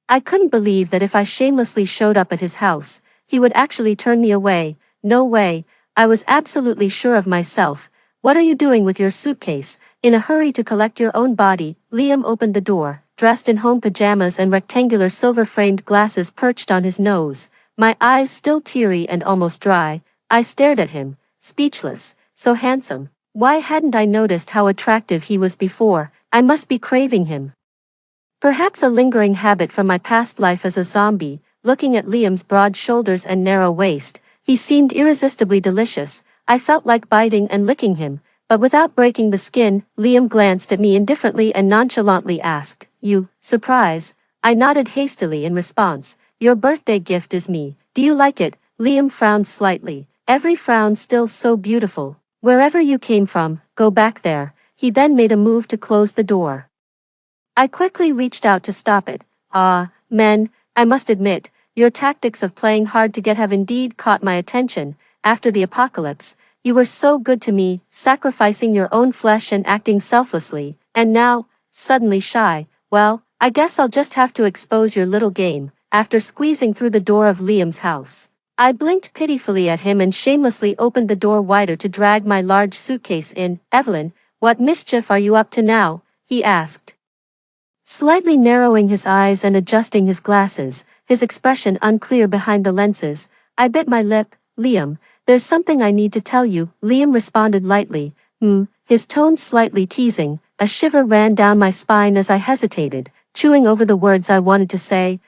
I couldn't believe that if I shamelessly showed up at his house, he would actually turn me away. No way, I was absolutely sure of myself. What are you doing with your suitcase? In a hurry to collect your own body, Liam opened the door, dressed in home pajamas and rectangular silver-framed glasses perched on his nose. My eyes still teary and almost dry, I stared at him, speechless. So handsome. Why hadn't I noticed how attractive he was before? I must be craving him. Perhaps a lingering habit from my past life as a zombie. Looking at Liam's broad shoulders and narrow waist, he seemed irresistibly delicious. I felt like biting and licking him, but without breaking the skin. Liam glanced at me indifferently and nonchalantly asked, "You, surprise?" I nodded hastily in response. "Your birthday gift is me. Do you like it?" Liam frowned slightly, every frown still so beautiful. "Wherever you came from, go back there." He then made a move to close the door. I quickly reached out to stop it. Men, I must admit, your tactics of playing hard to get have indeed caught my attention. After the apocalypse, you were so good to me, sacrificing your own flesh and acting selflessly, and now, suddenly shy. Well, I guess I'll just have to expose your little game. After squeezing through the door of Liam's house, I blinked pitifully at him and shamelessly opened the door wider to drag my large suitcase in. "Evelyn, what mischief are you up to now?" he asked, slightly narrowing his eyes and adjusting his glasses, his expression unclear behind the lenses. I bit my lip. "Liam, there's something I need to tell you," Liam responded lightly. His tone slightly teasing. A shiver ran down my spine as I hesitated, chewing over the words I wanted to say.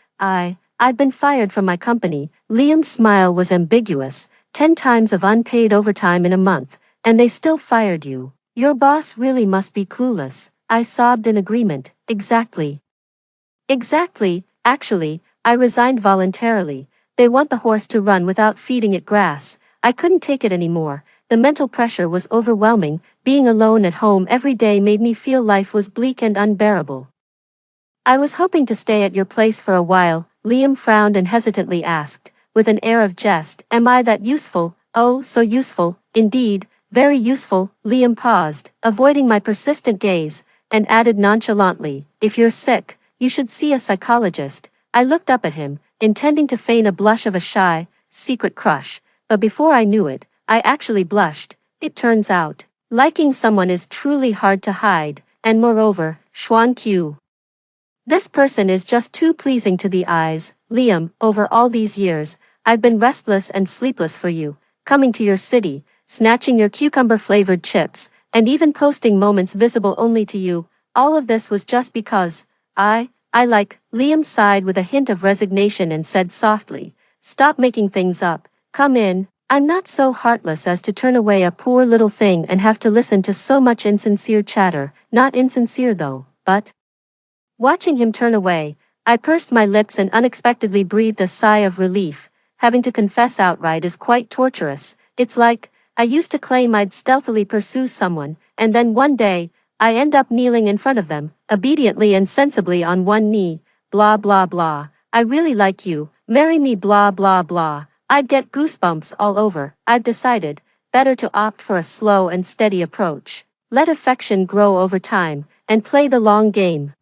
I've been fired from my company." Liam's smile was ambiguous. 10 times of unpaid overtime in a month, and they still fired you. Your boss really must be clueless. I sobbed in agreement. Exactly. Actually, I resigned voluntarily. They want the horse to run without feeding it grass. I couldn't take it anymore. The mental pressure was overwhelming. Being alone at home every day made me feel life was bleak and unbearable. "I was hoping to stay at your place for a while," Liam frowned and hesitantly asked, with an air of jest, "Am I that useful?" "Oh, so useful, indeed, very useful." Liam paused, avoiding my persistent gaze, and added nonchalantly, "If you're sick, you should see a psychologist." I looked up at him, intending to feign a blush of a shy, secret crush, but before I knew it, I actually blushed. It turns out, liking someone is truly hard to hide, and moreover, Xuan Q. This person is just too pleasing to the eyes. "Liam, over all these years, I've been restless and sleepless for you, coming to your city, snatching your cucumber-flavored chips, and even posting moments visible only to you. All of this was just because I like." Liam sighed with a hint of resignation and said softly, "Stop making things up. Come in." I'm not so heartless as to turn away a poor little thing and have to listen to so much insincere chatter. Not insincere though, but... Watching him turn away, I pursed my lips and unexpectedly breathed a sigh of relief. Having to confess outright is quite torturous. It's like, I used to claim I'd stealthily pursue someone, and then one day, I end up kneeling in front of them, obediently and sensibly on one knee, blah blah blah. I really like you, marry me blah blah blah. I'd get goosebumps all over. I've decided, better to opt for a slow and steady approach. Let affection grow over time, and play the long game.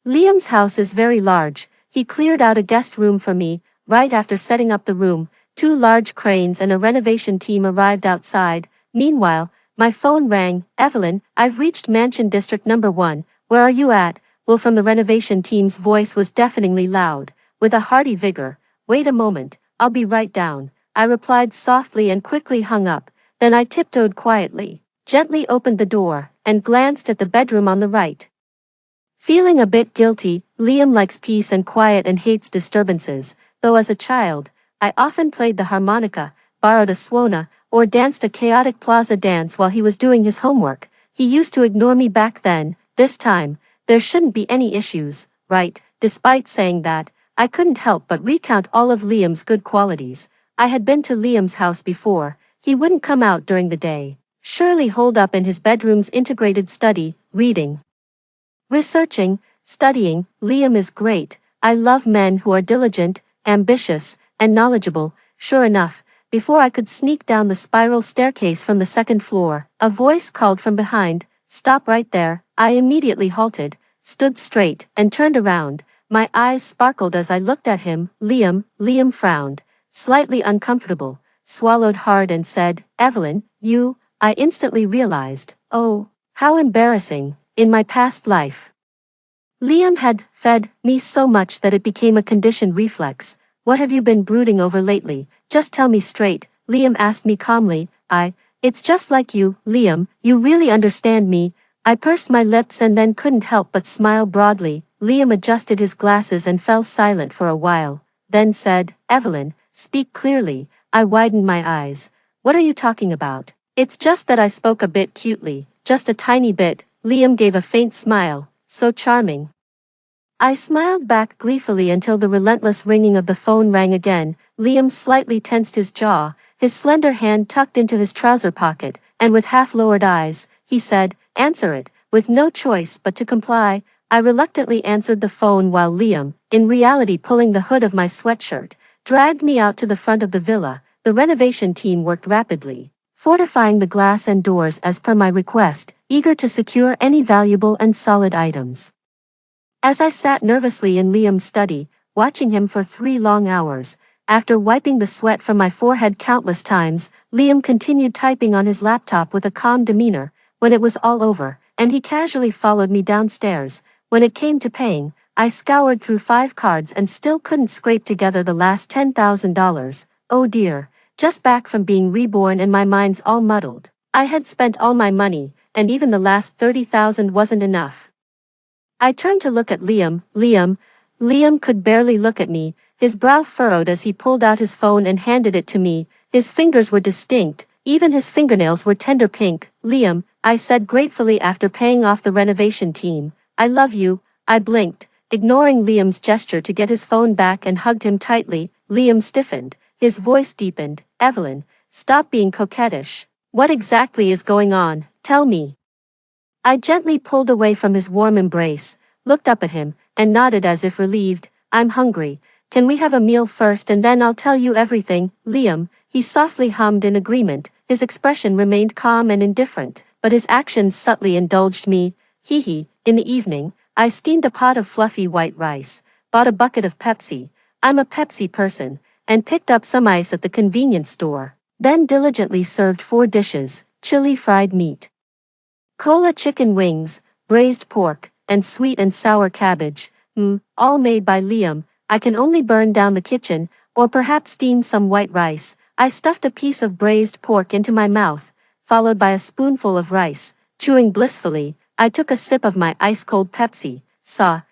Liam's house is very large. He cleared out a guest room for me. Right after setting up the room, 2 large cranes and a renovation team arrived outside. Meanwhile, my phone rang. Evelyn, I've reached Mansion District Number 1. Where are you at? Will from the renovation team's voice was deafeningly loud, with a hearty vigor. Wait a moment, I'll be right down. I replied softly and quickly hung up. Then I tiptoed quietly, gently opened the door, and glanced at the bedroom on the right. Feeling a bit guilty, Liam likes peace and quiet and hates disturbances, though as a child, I often played the harmonica, borrowed a swona, or danced a chaotic plaza dance while he was doing his homework. He used to ignore me back then. This time, there shouldn't be any issues, right? Despite saying that, I couldn't help but recount all of Liam's good qualities. I had been to Liam's house before. He wouldn't come out during the day. Surely holed up in his bedroom's integrated study, reading, researching, studying. Liam is great. I love men who are diligent, ambitious, and knowledgeable. Sure enough, before I could sneak down the spiral staircase from the 2nd floor, a voice called from behind, "Stop right there." I immediately halted, stood straight, and turned around. My eyes sparkled as I looked at him. Liam frowned, slightly uncomfortable, swallowed hard and said, "Evelyn, you." I instantly realized, oh, how embarrassing. In my past life, Liam had fed me so much that it became a conditioned reflex. "What have you been brooding over lately? Just tell me straight," Liam asked me calmly. It's just like you, Liam, you really understand me." I pursed my lips and then couldn't help but smile broadly. Liam adjusted his glasses and fell silent for a while, then said, "Evelyn, speak clearly." I widened my eyes. "What are you talking about?" "It's just that I spoke a bit cutely, just a tiny bit." Liam gave a faint smile. "So charming." I smiled back gleefully until the relentless ringing of the phone rang again. Liam slightly tensed his jaw, his slender hand tucked into his trouser pocket, and with half-lowered eyes, he said, "Answer it." With no choice but to comply, I reluctantly answered the phone while Liam, in reality pulling the hood of my sweatshirt, dragged me out to the front of the villa. The renovation team worked rapidly, fortifying the glass and doors as per my request, eager to secure any valuable and solid items. As I sat nervously in Liam's study, watching him for 3 long hours, after wiping the sweat from my forehead countless times, Liam continued typing on his laptop with a calm demeanor. When it was all over, and he casually followed me downstairs, when it came to paying, I scoured through 5 cards and still couldn't scrape together the last $10,000. Oh dear, just back from being reborn and my mind's all muddled. I had spent all my money, and even the last $30,000 wasn't enough. I turned to look at Liam. Liam could barely look at me, his brow furrowed as he pulled out his phone and handed it to me. His fingers were distinct, even his fingernails were tender pink. "Liam," I said gratefully after paying off the renovation team, "I love you." I blinked, ignoring Liam's gesture to get his phone back and hugged him tightly. Liam stiffened, his voice deepened. "Evelyn, stop being coquettish. What exactly is going on? Tell me." I gently pulled away from his warm embrace, looked up at him, and nodded as if relieved. "I'm hungry. Can we have a meal first and then I'll tell you everything?" "Liam," he softly hummed in agreement. His expression remained calm and indifferent, but his actions subtly indulged me. In the evening, I steamed a pot of fluffy white rice, bought a bucket of Pepsi, I'm a Pepsi person, and picked up some ice at the convenience store. Then diligently served 4 dishes, chili fried meat, cola chicken wings, braised pork, and sweet and sour cabbage, all made by Liam. I can only burn down the kitchen, or perhaps steam some white rice. I stuffed a piece of braised pork into my mouth, followed by a spoonful of rice. Chewing blissfully, I took a sip of my ice-cold Pepsi.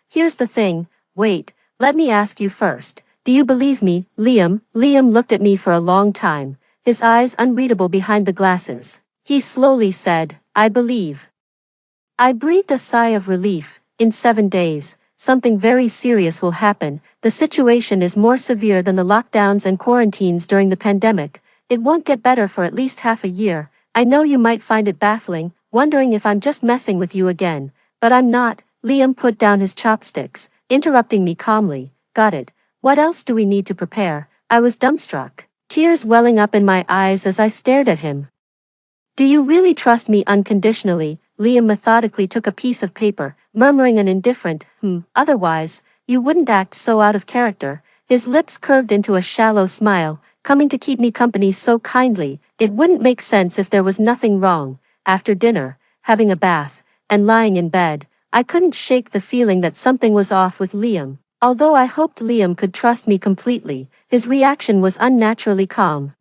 Here's the thing. Wait, let me ask you first. Do you believe me, Liam? Liam looked at me for a long time, his eyes unreadable behind the glasses. He slowly said, "I believe." I breathed a sigh of relief. In 7 days, something very serious will happen. The situation is more severe than the lockdowns and quarantines during the pandemic. It won't get better for at least half a year. I know you might find it baffling. wondering if I'm just messing with you again. But I'm not. Liam put down his chopsticks, interrupting me calmly. Got it. What else do we need to prepare? I was dumbstruck, tears welling up in my eyes as I stared at him. Do you really trust me unconditionally? Liam methodically took a piece of paper, murmuring an indifferent, otherwise, you wouldn't act so out of character. His lips curved into a shallow smile, coming to keep me company so kindly, it wouldn't make sense if there was nothing wrong. After dinner, having a bath, and lying in bed, I couldn't shake the feeling that something was off with Liam. Although I hoped Liam could trust me completely, his reaction was unnaturally calm.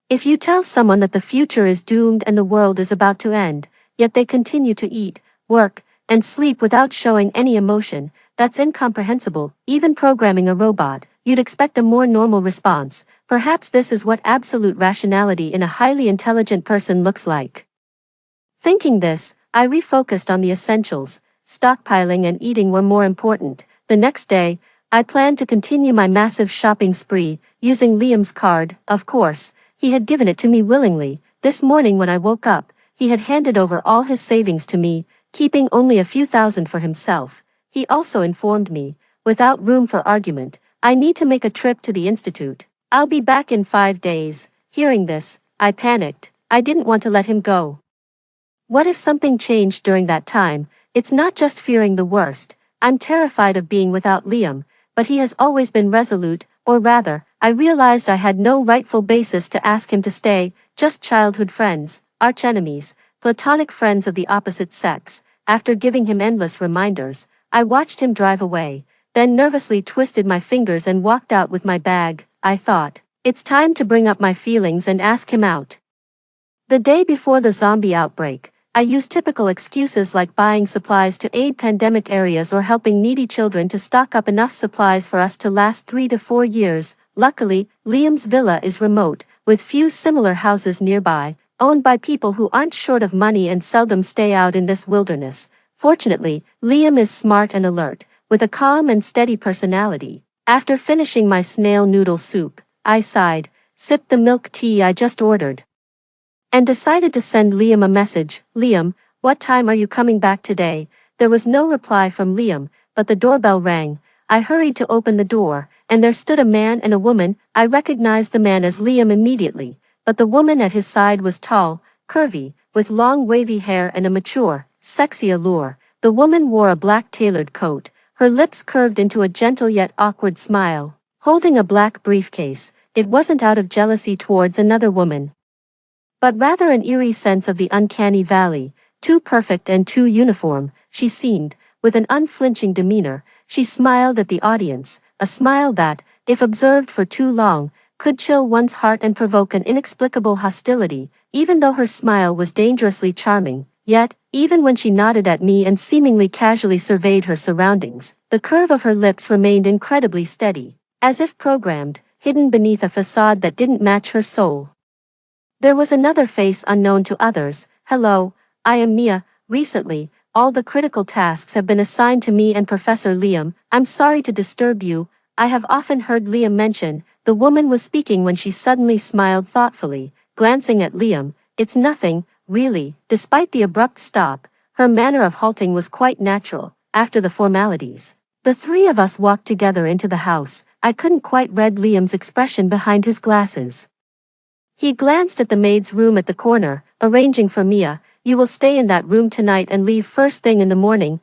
If you tell someone that the future is doomed and the world is about to end, yet they continue to eat, work, and sleep without showing any emotion, that's incomprehensible. Even programming a robot, you'd expect a more normal response. Perhaps this is what absolute rationality in a highly intelligent person looks like. Thinking this, I refocused on the essentials. Stockpiling and eating were more important. The next day, I planned to continue my massive shopping spree, using Liam's card. Of course, he had given it to me willingly. This morning when I woke up, he had handed over all his savings to me, keeping only a few thousand for himself. He also informed me, without room for argument, I need to make a trip to the institute. I'll be back in 5 days. Hearing this, I panicked. I didn't want to let him go. What if something changed during that time? It's not just fearing the worst. I'm terrified of being without Liam, but he has always been resolute, or rather, I realized I had no rightful basis to ask him to stay, just childhood friends, arch-enemies, platonic friends of the opposite sex. After giving him endless reminders, I watched him drive away, then nervously twisted my fingers and walked out with my bag. I thought, it's time to bring up my feelings and ask him out. The day before the zombie outbreak, I used typical excuses like buying supplies to aid pandemic areas or helping needy children to stock up enough supplies for us to last 3 to 4 years. Luckily, Liam's villa is remote, with few similar houses nearby, owned by people who aren't short of money and seldom stay out in this wilderness. Fortunately, Liam is smart and alert, with a calm and steady personality. After finishing my snail noodle soup, I sighed, sipped the milk tea I just ordered, and decided to send Liam a message. Liam, what time are you coming back today? There was no reply from Liam, but the doorbell rang. I hurried to open the door, and there stood a man and a woman. I recognized the man as Liam immediately, but the woman at his side was tall, curvy, with long wavy hair and a mature, sexy allure. The woman wore a black tailored coat, her lips curved into a gentle yet awkward smile. Holding a black briefcase, it wasn't out of jealousy towards another woman, but rather an eerie sense of the uncanny valley. Too perfect and too uniform, she seemed. With an unflinching demeanor, she smiled at the audience, a smile that, if observed for too long, could chill one's heart and provoke an inexplicable hostility. Even though her smile was dangerously charming, yet, even when she nodded at me and seemingly casually surveyed her surroundings, the curve of her lips remained incredibly steady, as if programmed, hidden beneath a facade that didn't match her soul. There was another face unknown to others. Hello, I am Mia. Recently, all the critical tasks have been assigned to me and Professor Liam. I'm sorry to disturb you. I have often heard Liam mention. The woman was speaking when she suddenly smiled thoughtfully, glancing at Liam. It's nothing, really. Despite the abrupt stop, her manner of halting was quite natural. After the formalities, the three of us walked together into the house. I couldn't quite read Liam's expression behind his glasses. He glanced at the maid's room at the corner, arranging for Mia. You will stay in that room tonight and leave first thing in the morning.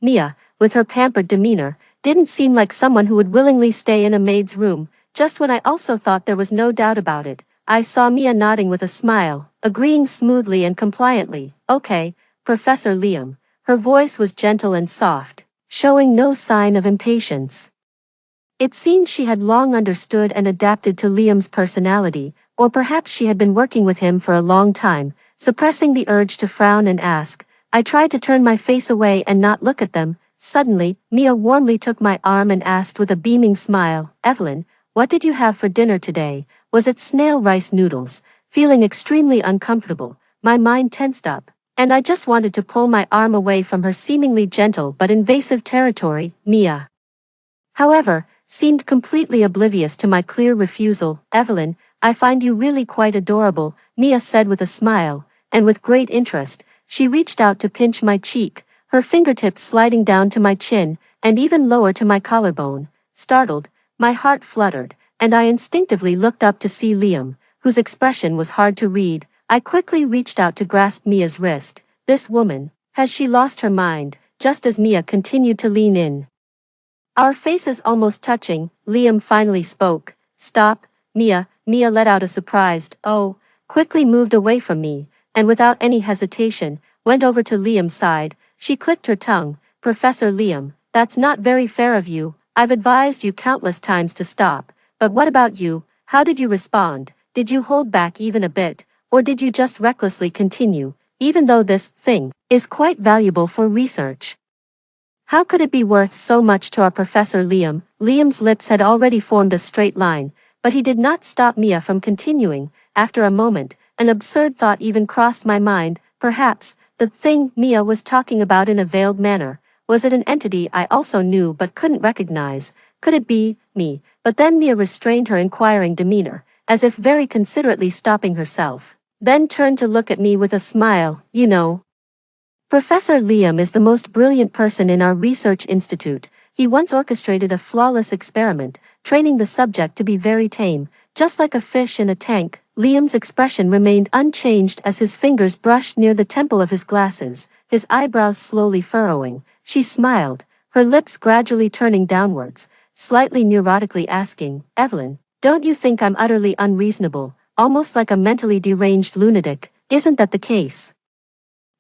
Mia, with her pampered demeanor, didn't seem like someone who would willingly stay in a maid's room, just when I also thought there was no doubt about it. I saw Mia nodding with a smile, agreeing smoothly and compliantly. Okay, Professor Liam. Her voice was gentle and soft, showing no sign of impatience. It seemed she had long understood and adapted to Liam's personality, or perhaps she had been working with him for a long time. Suppressing the urge to frown and ask, I tried to turn my face away and not look at them. Suddenly, Mia warmly took my arm and asked with a beaming smile, Evelyn, what did you have for dinner today? Was it snail rice noodles? Feeling extremely uncomfortable, my mind tensed up, and I just wanted to pull my arm away from her seemingly gentle but invasive territory. Mia, however, seemed completely oblivious to my clear refusal. Evelyn, I find you really quite adorable, Mia said with a smile, and with great interest. She reached out to pinch my cheek, her fingertips sliding down to my chin, and even lower to my collarbone. Startled, my heart fluttered, and I instinctively looked up to see Liam, whose expression was hard to read. I quickly reached out to grasp Mia's wrist. This woman, has she lost her mind? Just as Mia continued to lean in. Our faces almost touching, Liam finally spoke. Stop, Mia. Mia let out a surprised, oh, quickly moved away from me, and without any hesitation, went over to Liam's side. She clicked her tongue. Professor Liam, that's not very fair of you. I've advised you countless times to stop, but what about you? How did you respond? Did you hold back even a bit, or did you just recklessly continue, even though this thing is quite valuable for research? How could it be worth so much to our Professor Liam? Liam's lips had already formed a straight line, but he did not stop Mia from continuing. After a moment, an absurd thought even crossed my mind. Perhaps, the thing Mia was talking about in a veiled manner, was it an entity I also knew but couldn't recognize? Could it be me? But then Mia restrained her inquiring demeanor, as if very considerately stopping herself, then turned to look at me with a smile. You know, Professor Liam is the most brilliant person in our research institute. He once orchestrated a flawless experiment, training the subject to be very tame, just like a fish in a tank. Liam's expression remained unchanged as his fingers brushed near the temple of his glasses, his eyebrows slowly furrowing. She smiled, her lips gradually turning downwards, slightly neurotically asking, Evelyn, don't you think I'm utterly unreasonable, almost like a mentally deranged lunatic? Isn't that the case?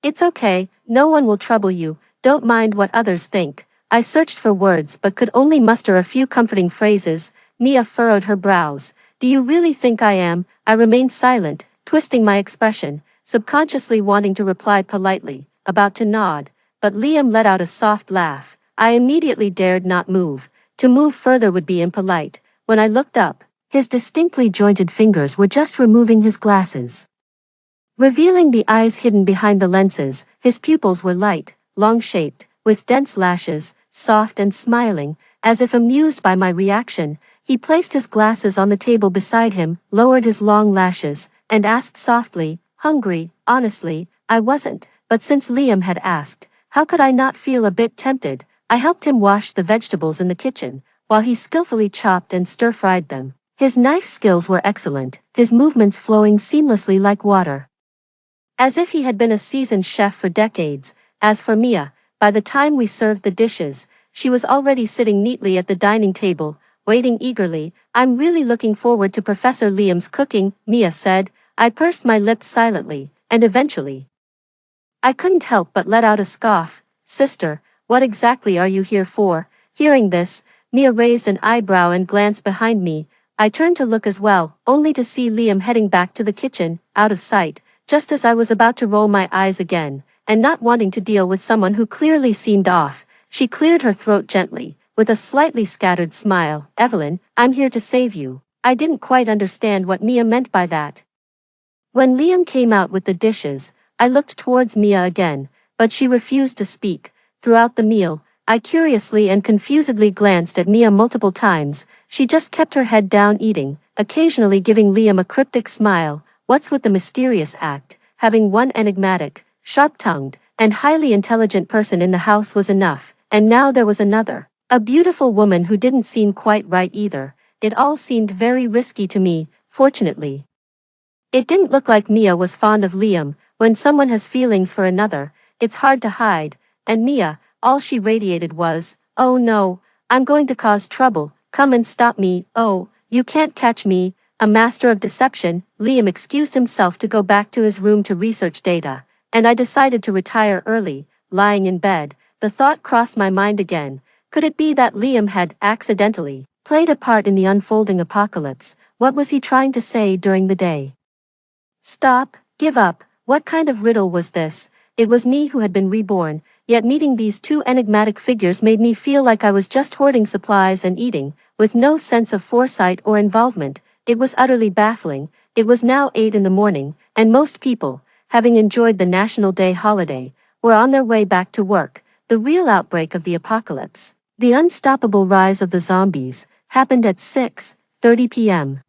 It's okay, no one will trouble you, don't mind what others think. I searched for words but could only muster a few comforting phrases. Mia furrowed her brows. Do you really think I am? I remained silent, twisting my expression, subconsciously wanting to reply politely, about to nod, but Liam let out a soft laugh. I immediately dared not move. To move further would be impolite. When I looked up, his distinctly jointed fingers were just removing his glasses, revealing the eyes hidden behind the lenses. His pupils were light, long-shaped, with dense lashes, soft and smiling, as if amused by my reaction. He placed his glasses on the table beside him, lowered his long lashes, and asked softly, hungry? Honestly, I wasn't, but since Liam had asked, how could I not feel a bit tempted? I helped him wash the vegetables in the kitchen, while he skillfully chopped and stir-fried them. His knife skills were excellent, his movements flowing seamlessly like water, as if he had been a seasoned chef for decades. As for Mia, by the time we served the dishes, she was already sitting neatly at the dining table, waiting eagerly. I'm really looking forward to Professor Liam's cooking, Mia said. I pursed my lips silently, and eventually, I couldn't help but let out a scoff. Sister, what exactly are you here for? Hearing this, Mia raised an eyebrow and glanced behind me. I turned to look as well, only to see Liam heading back to the kitchen, out of sight. Just as I was about to roll my eyes again, and not wanting to deal with someone who clearly seemed off, she cleared her throat gently, with a slightly scattered smile. Evelyn, I'm here to save you. I didn't quite understand what Mia meant by that. When Liam came out with the dishes, I looked towards Mia again, but she refused to speak. Throughout the meal, I curiously and confusedly glanced at Mia multiple times. She just kept her head down eating, occasionally giving Liam a cryptic smile. What's with the mysterious act? Having one enigmatic, sharp-tongued, and highly intelligent person in the house was enough, and now there was another, a beautiful woman who didn't seem quite right either. It all seemed very risky to me. Fortunately, it didn't look like Mia was fond of Liam. When someone has feelings for another, it's hard to hide, and Mia, all she radiated was, oh no, I'm going to cause trouble, come and stop me. Oh, you can't catch me. A master of deception. Liam excused himself to go back to his room to research data, and I decided to retire early. Lying in bed, the thought crossed my mind again. Could it be that Liam had accidentally played a part in the unfolding apocalypse? What was he trying to say during the day? Stop, give up. What kind of riddle was this? It was me who had been reborn, yet meeting these two enigmatic figures made me feel like I was just hoarding supplies and eating, with no sense of foresight or involvement. It was utterly baffling. It was now 8 in the morning, and most people, having enjoyed the National Day holiday, were on their way back to work. The real outbreak of the apocalypse, the unstoppable rise of the zombies, happened at 6:30 p.m.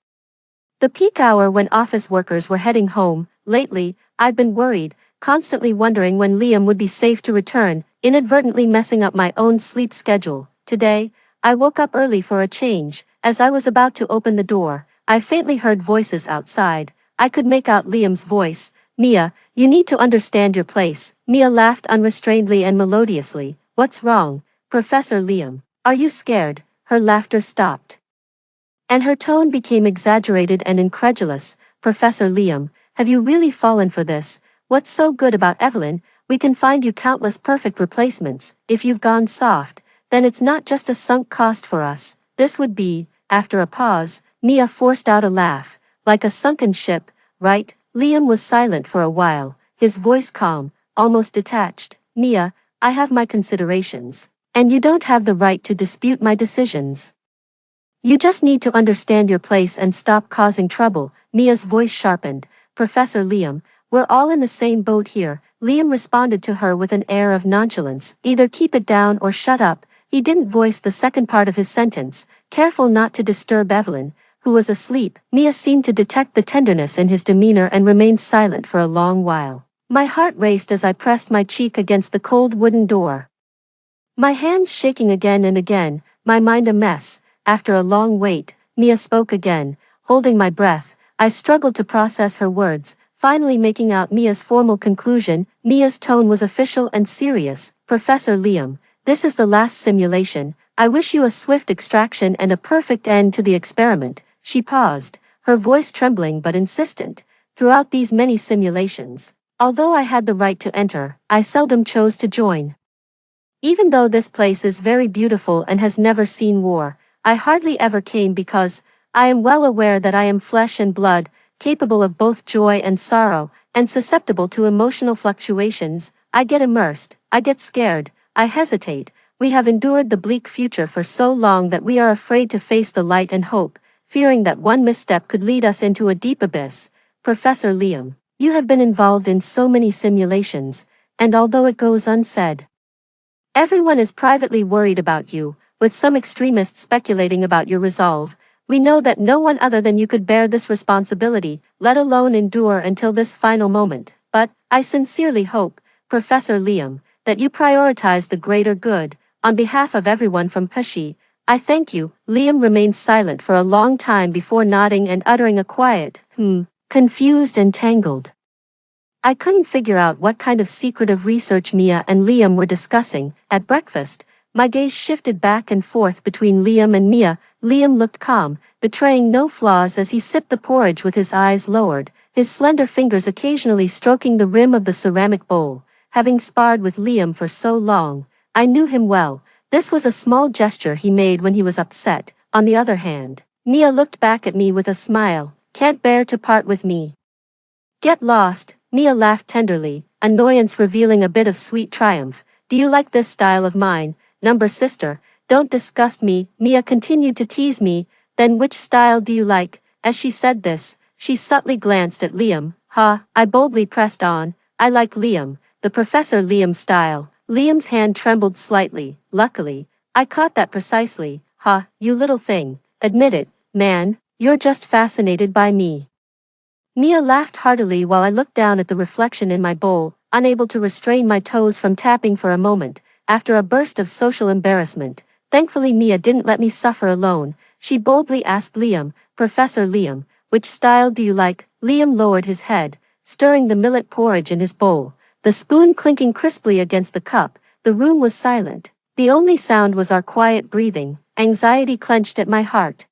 The peak hour when office workers were heading home. Lately, I'd been worried constantly wondering when Liam would be safe to return, inadvertently messing up my own sleep schedule. Today, I woke up early for a change. As I was about to open the door, I faintly heard voices outside. I could make out Liam's voice. "Mia, you need to understand your place." Mia laughed unrestrainedly and melodiously. "What's wrong, Professor Liam? Are you scared?" Her laughter stopped, and her tone became exaggerated and incredulous. "Professor Liam, have you really fallen for this? What's so good about Evelyn? We can find you countless perfect replacements. If you've gone soft, then it's not just a sunk cost for us. This would be." After a pause, Mia forced out a laugh. "Like a sunken ship, right?" Liam was silent for a while, his voice calm, almost detached. "Mia, I have my considerations, and you don't have the right to dispute my decisions. You just need to understand your place and stop causing trouble." Mia's voice sharpened. "Professor Liam, we're all in the same boat here." Liam responded to her with an air of nonchalance. "Either keep it down or shut up." He didn't voice the second part of his sentence, careful not to disturb Evelyn, who was asleep. Mia seemed to detect the tenderness in his demeanor and remained silent for a long while. My heart raced as I pressed my cheek against the cold wooden door, my hands shaking again and again, my mind a mess. After a long wait, Mia spoke again, holding my breath. I struggled to process her words, finally making out Mia's formal conclusion. Mia's tone was official and serious. "Professor Liam, this is the last simulation. I wish you a swift extraction and a perfect end to the experiment." She paused, her voice trembling but insistent. "Throughout these many simulations, although I had the right to enter, I seldom chose to join. Even though this place is very beautiful and has never seen war, I hardly ever came because I am well aware that I am flesh and blood, capable of both joy and sorrow, and susceptible to emotional fluctuations. I get immersed, I get scared, I hesitate. We have endured the bleak future for so long that we are afraid to face the light and hope, fearing that one misstep could lead us into a deep abyss." Professor Liam, you have been involved in so many simulations, and although it goes unsaid, everyone is privately worried about you, with some extremists speculating about your resolve. We know that no one other than you could bear this responsibility, let alone endure until this final moment. But, I sincerely hope, Professor Liam, that you prioritize the greater good. On behalf of everyone from Pesci, I thank you." Liam remained silent for a long time before nodding and uttering a quiet, confused and tangled. I couldn't figure out what kind of secretive research Mia and Liam were discussing. At breakfast, my gaze shifted back and forth between Liam and Mia. Liam looked calm, betraying no flaws as he sipped the porridge with his eyes lowered, his slender fingers occasionally stroking the rim of the ceramic bowl. Having sparred with Liam for so long, I knew him well. This was a small gesture he made when he was upset. On the other hand, Mia looked back at me with a smile. "Can't bear to part with me. Get lost." Mia laughed tenderly, annoyance revealing a bit of sweet triumph. "Do you like this style of mine, number sister? Don't disgust me." Mia continued to tease me. "Then which style do you like?" As she said this, she subtly glanced at Liam. "Ha," I boldly pressed on. "I like Liam, the Professor Liam style." Liam's hand trembled slightly. "Luckily, I caught that precisely." "Ha, you little thing. Admit it, man, you're just fascinated by me." Mia laughed heartily while I looked down at the reflection in my bowl, unable to restrain my toes from tapping for a moment. After a burst of social embarrassment, thankfully Mia didn't let me suffer alone. She boldly asked Liam, "Professor Liam, which style do you like?" Liam lowered his head, stirring the millet porridge in his bowl, the spoon clinking crisply against the cup. The room was silent. The only sound was our quiet breathing. Anxiety clenched at my heart,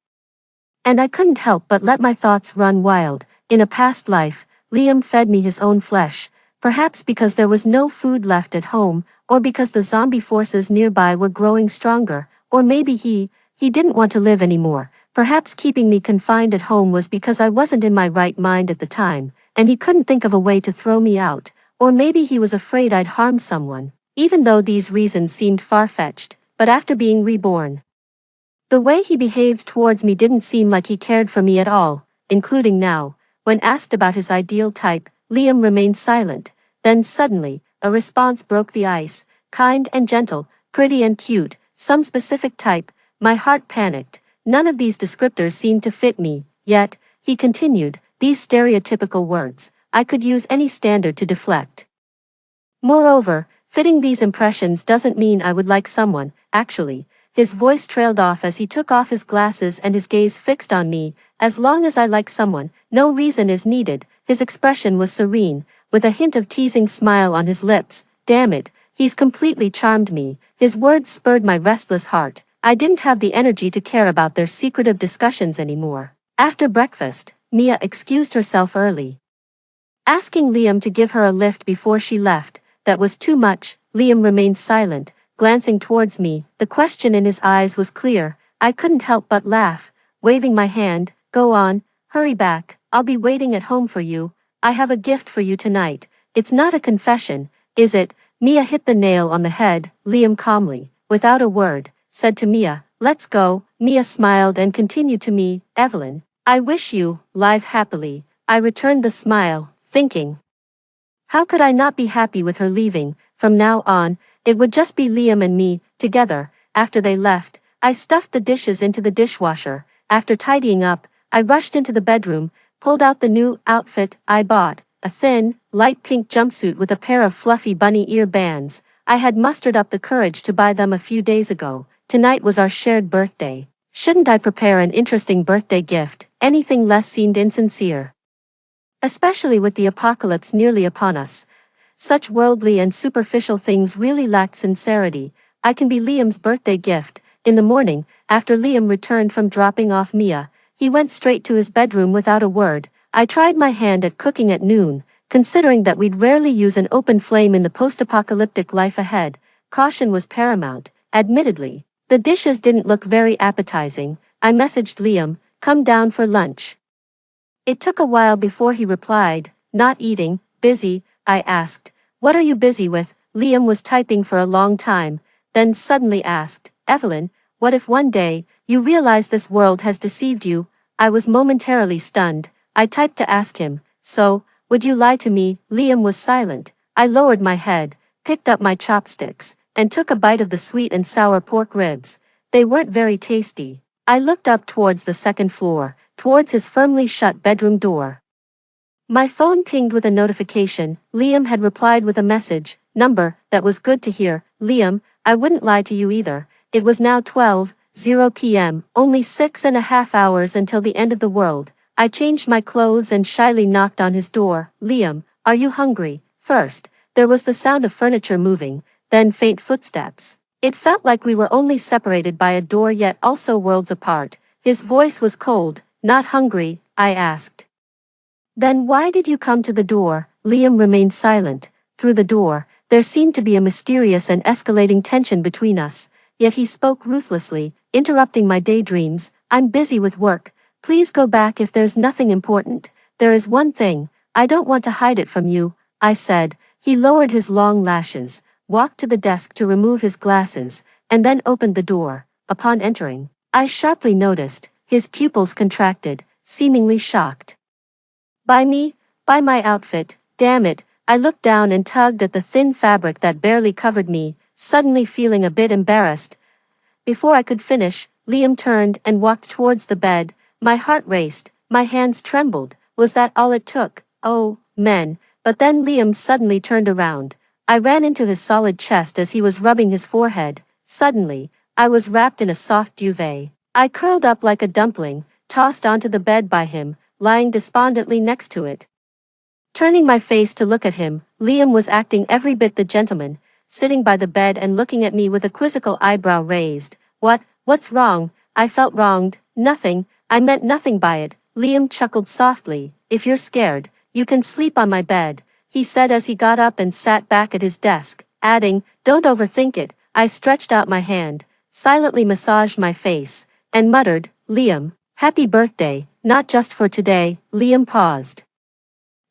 and I couldn't help but let my thoughts run wild. In a past life, Liam fed me his own flesh, perhaps because there was no food left at home, or because the zombie forces nearby were growing stronger, or maybe he didn't want to live anymore. Perhaps keeping me confined at home was because I wasn't in my right mind at the time, and he couldn't think of a way to throw me out, or maybe he was afraid I'd harm someone. Even though these reasons seemed far-fetched, but after being reborn, the way he behaved towards me didn't seem like he cared for me at all, including now. When asked about his ideal type, Liam remained silent. Then suddenly, a response broke the ice. "Kind and gentle, pretty and cute, some specific type." My heart panicked. None of these descriptors seemed to fit me. Yet, he continued, "These stereotypical words, I could use any standard to deflect." Moreover, fitting these impressions doesn't mean I would like someone, actually. His voice trailed off as he took off his glasses and his gaze fixed on me. As long as I like someone, no reason is needed. His expression was serene, with a hint of teasing smile on his lips. Damn it, he's completely charmed me. His words spurred my restless heart. I didn't have the energy to care about their secretive discussions anymore. After breakfast, Mia excused herself early, asking Liam to give her a lift before she left. That was too much. Liam remained silent, glancing towards me. The question in his eyes was clear. I couldn't help but laugh, waving my hand. Go on, hurry back. I'll be waiting at home for you. I have a gift for you tonight. It's not a confession, is it? Mia hit the nail on the head. Liam calmly, without a word, said to Mia, let's go. Mia smiled and continued to me, Evelyn, I wish you live happily. I returned the smile, thinking, how could I not be happy with her leaving? From now on, it would just be Liam and me, together. After they left, I stuffed the dishes into the dishwasher. After tidying up, I rushed into the bedroom, pulled out the new outfit I bought, a thin, light pink jumpsuit with a pair of fluffy bunny ear bands. I had mustered up the courage to buy them a few days ago. Tonight was our shared birthday. Shouldn't I prepare an interesting birthday gift? Anything less seemed insincere, especially with the apocalypse nearly upon us. Such worldly and superficial things really lacked sincerity. I can be Liam's birthday gift. In the morning, after Liam returned from dropping off Mia, he went straight to his bedroom without a word. I tried my hand at cooking at noon, considering that we'd rarely use an open flame in the post-apocalyptic life ahead. Caution was paramount. Admittedly, the dishes didn't look very appetizing. I messaged Liam, come down for lunch. It took a while before he replied, not eating, busy. I asked, what are you busy with? Liam was typing for a long time, then suddenly asked, Evelyn, what if one day, you realize this world has deceived you? I was momentarily stunned. I typed to ask him, so, would you lie to me? Liam was silent. I lowered my head, picked up my chopsticks, and took a bite of the sweet and sour pork ribs. They weren't very tasty. I looked up towards the second floor, towards his firmly shut bedroom door. My phone pinged with a notification. Liam had replied with a message, number, that was good to hear. Liam, I wouldn't lie to you either. It was now 12:00 p.m., only 6.5 hours until the end of the world. I changed my clothes and shyly knocked on his door. Liam, are you hungry? First, there was the sound of furniture moving, then faint footsteps. It felt like we were only separated by a door yet also worlds apart. His voice was cold. Not hungry, I asked. Then why did you come to the door? Liam remained silent. Through the door, there seemed to be a mysterious and escalating tension between us, yet he spoke ruthlessly, interrupting my daydreams. I'm busy with work. Please go back if there's nothing important. There is one thing, I don't want to hide it from you, I said. He lowered his long lashes, walked to the desk to remove his glasses, and then opened the door. Upon entering, I sharply noticed, his pupils contracted, seemingly shocked. By me? By my outfit? Damn it. I looked down and tugged at the thin fabric that barely covered me, suddenly feeling a bit embarrassed. Before I could finish, Liam turned and walked towards the bed. My heart raced, my hands trembled. Was that all it took? Oh, men. But then Liam suddenly turned around. I ran into his solid chest as he was rubbing his forehead. Suddenly, I was wrapped in a soft duvet. I curled up like a dumpling, tossed onto the bed by him, lying despondently next to it. Turning my face to look at him, Liam was acting every bit the gentleman, sitting by the bed and looking at me with a quizzical eyebrow raised. What's wrong? I felt wronged. Nothing, I meant nothing by it. Liam chuckled softly. If you're scared, you can sleep on my bed, he said as he got up and sat back at his desk, adding, don't overthink it. I stretched out my hand, silently massaged my face, and muttered, Liam, happy birthday, not just for today. Liam paused.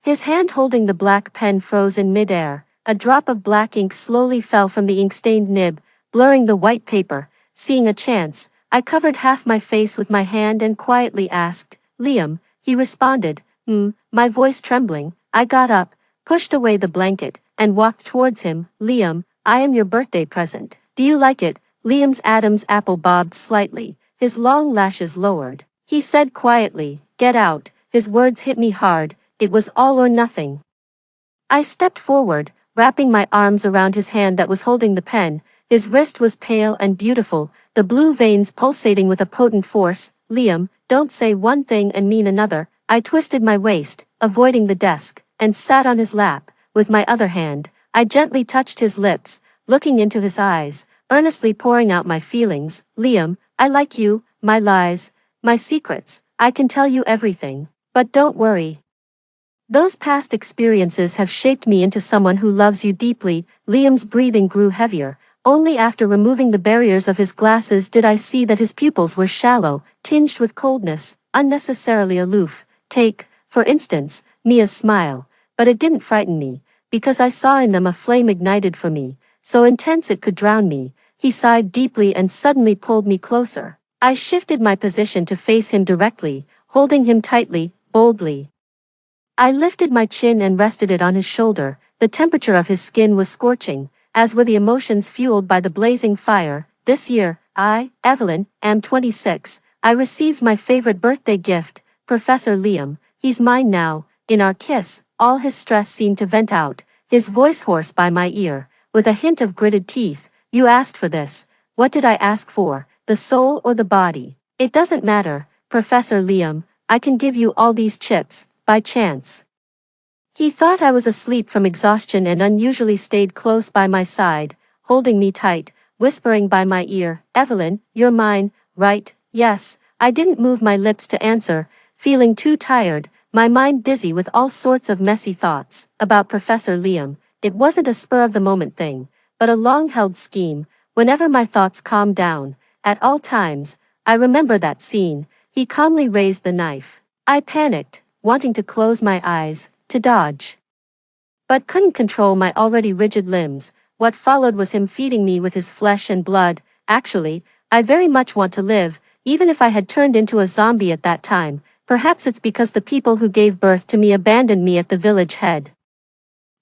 His hand holding the black pen froze in midair. A drop of black ink slowly fell from the ink-stained nib, blurring the white paper. Seeing a chance, I covered half my face with my hand and quietly asked, Liam, he responded, my voice trembling. I got up, pushed away the blanket, and walked towards him. Liam, I am your birthday present. Do you like it? Liam's Adam's apple bobbed slightly, his long lashes lowered. He said quietly, get out. His words hit me hard. It was all or nothing. I stepped forward, wrapping my arms around his hand that was holding the pen. His wrist was pale and beautiful, the blue veins pulsating with a potent force. Liam, don't say one thing and mean another. I twisted my waist, avoiding the desk, and sat on his lap. With my other hand, I gently touched his lips, looking into his eyes, earnestly pouring out my feelings. Liam, I like you, my lies, my secrets. I can tell you everything. But don't worry. Those past experiences have shaped me into someone who loves you deeply. Liam's breathing grew heavier. Only after removing the barriers of his glasses did I see that his pupils were shallow, tinged with coldness, unnecessarily aloof. Take, for instance, Mia's smile. But it didn't frighten me, because I saw in them a flame ignited for me, so intense it could drown me. He sighed deeply and suddenly pulled me closer. I shifted my position to face him directly, holding him tightly, boldly. I lifted my chin and rested it on his shoulder. The temperature of his skin was scorching, as were the emotions fueled by the blazing fire. This year, I, Evelyn, am 26. I received my favorite birthday gift, Professor Liam. He's mine now. In our kiss, all his stress seemed to vent out, his voice hoarse by my ear, with a hint of gritted teeth. You asked for this. What did I ask for? The soul or the body? It doesn't matter, Professor Liam. I can give you all these chips, by chance. He thought I was asleep from exhaustion and unusually stayed close by my side, holding me tight, whispering by my ear, Evelyn, you're mine, right? Yes. I didn't move my lips to answer, feeling too tired, my mind dizzy with all sorts of messy thoughts about Professor Liam. It wasn't a spur-of-the-moment thing, but a long-held scheme. Whenever my thoughts calmed down, at all times, I remember that scene. He calmly raised the knife. I panicked, wanting to close my eyes, to dodge, but couldn't control my already rigid limbs. What followed was him feeding me with his flesh and blood. Actually, I very much want to live, even if I had turned into a zombie at that time. Perhaps it's because the people who gave birth to me abandoned me at the village head,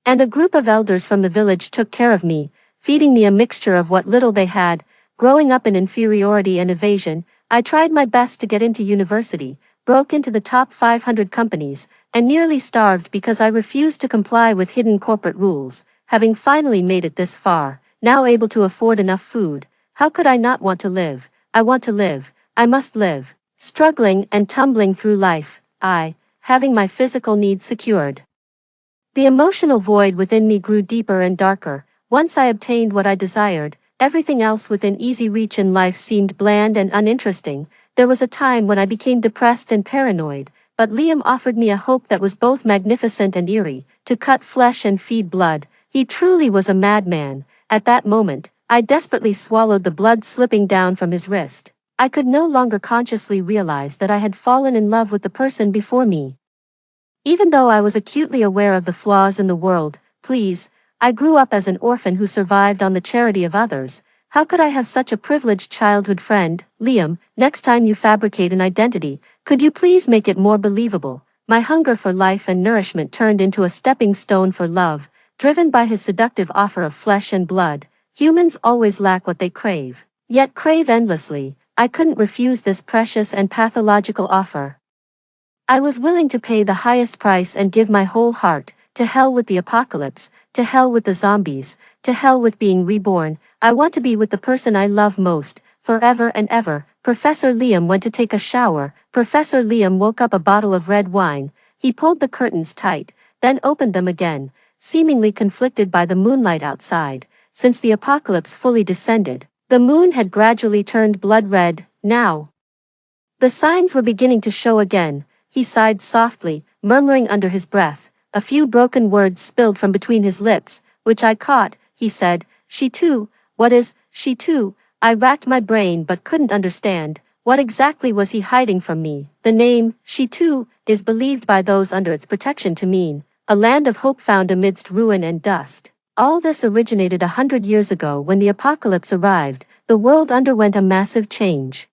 and a group of elders from the village took care of me, feeding me a mixture of what little they had. Growing up in inferiority and evasion, I tried my best to get into university, broke into the top 500 companies, and nearly starved because I refused to comply with hidden corporate rules. Having finally made it this far, now able to afford enough food, how could I not want to live? I want to live. I must live. Struggling and tumbling through life, having my physical needs secured. The emotional void within me grew deeper and darker. Once I obtained what I desired, everything else within easy reach in life seemed bland and uninteresting. There was a time when I became depressed and paranoid, but Liam offered me a hope that was both magnificent and eerie. To cut flesh and feed blood, he truly was a madman. At that moment, I desperately swallowed the blood slipping down from his wrist. I could no longer consciously realize that I had fallen in love with the person before me. Even though I was acutely aware of the flaws in the world, I grew up as an orphan who survived on the charity of others. How could I have such a privileged childhood friend? Liam, next time you fabricate an identity, could you please make it more believable? My hunger for life and nourishment turned into a stepping stone for love, driven by his seductive offer of flesh and blood. Humans always lack what they crave, yet crave endlessly. I couldn't refuse this precious and pathological offer. I was willing to pay the highest price and give my whole heart. To hell with the apocalypse, to hell with the zombies, to hell with being reborn. I want to be with the person I love most, forever and ever. Professor Liam went to take a shower. Professor Liam woke up a bottle of red wine. He pulled the curtains tight, then opened them again, seemingly conflicted by the moonlight outside. Since the apocalypse fully descended, the moon had gradually turned blood red. Now the signs were beginning to show again. He sighed softly, murmuring under his breath. A few broken words spilled from between his lips, which I caught. He said, she too. What is she too? I racked my brain but couldn't understand. What exactly was he hiding from me? The name, she too, is believed by those under its protection to mean a land of hope found amidst ruin and dust. All this originated 100 years ago when the apocalypse arrived. The world underwent a massive change.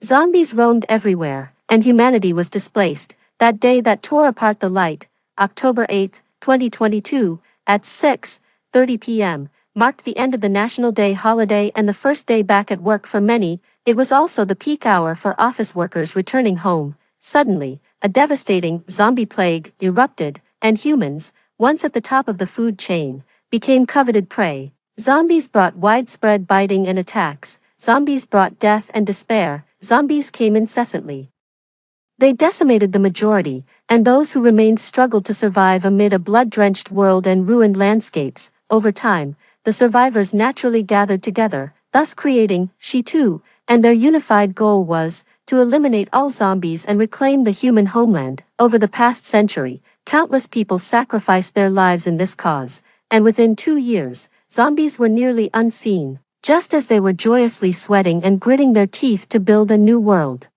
Zombies roamed everywhere, and humanity was displaced. That day that tore apart the light, October 8, 2022, at 6:30 p.m., marked the end of the National Day holiday and the first day back at work for many. It was also the peak hour for office workers returning home. Suddenly, a devastating zombie plague erupted, and humans, once at the top of the food chain, became coveted prey. Zombies brought widespread biting and attacks. Zombies brought death and despair. Zombies came incessantly. They decimated the majority, and those who remained struggled to survive amid a blood-drenched world and ruined landscapes. Over time, the survivors naturally gathered together, thus creating She-2, and their unified goal was to eliminate all zombies and reclaim the human homeland. Over the past century, countless people sacrificed their lives in this cause, and within 2 years, zombies were nearly unseen, just as they were joyously sweating and gritting their teeth to build a new world.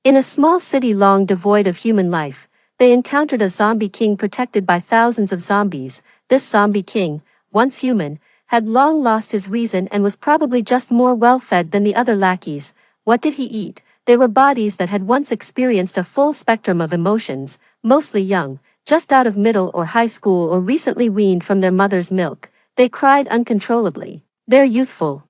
In a small city long devoid of human life, they encountered a zombie king protected by thousands of zombies. This zombie king, once human, had long lost his reason and was probably just more well-fed than the other lackeys. What did he eat? They were bodies that had once experienced a full spectrum of emotions, mostly young, just out of middle or high school or recently weaned from their mother's milk. They cried uncontrollably. Their youthful,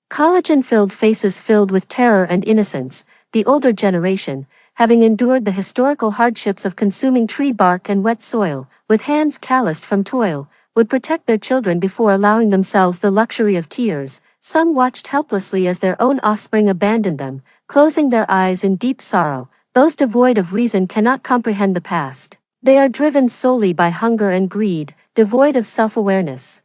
collagen-filled faces filled with terror and innocence. The older generation, having endured the historical hardships of consuming tree bark and wet soil, with hands calloused from toil, would protect their children before allowing themselves the luxury of tears. Some watched helplessly as their own offspring abandoned them, closing their eyes in deep sorrow. Those devoid of reason cannot comprehend the past. They are driven solely by hunger and greed, devoid of self-awareness.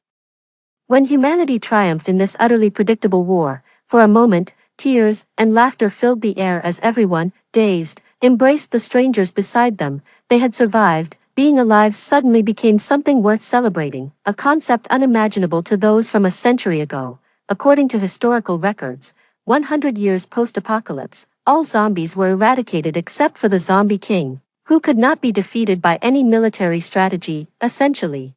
When humanity triumphed in this utterly predictable war, for a moment, tears and laughter filled the air as everyone, dazed, embraced the strangers beside them. They had survived. Being alive suddenly became something worth celebrating, a concept unimaginable to those from a century ago. According to historical records, 100 years post-apocalypse, all zombies were eradicated except for the zombie king, who could not be defeated by any military strategy. Essentially,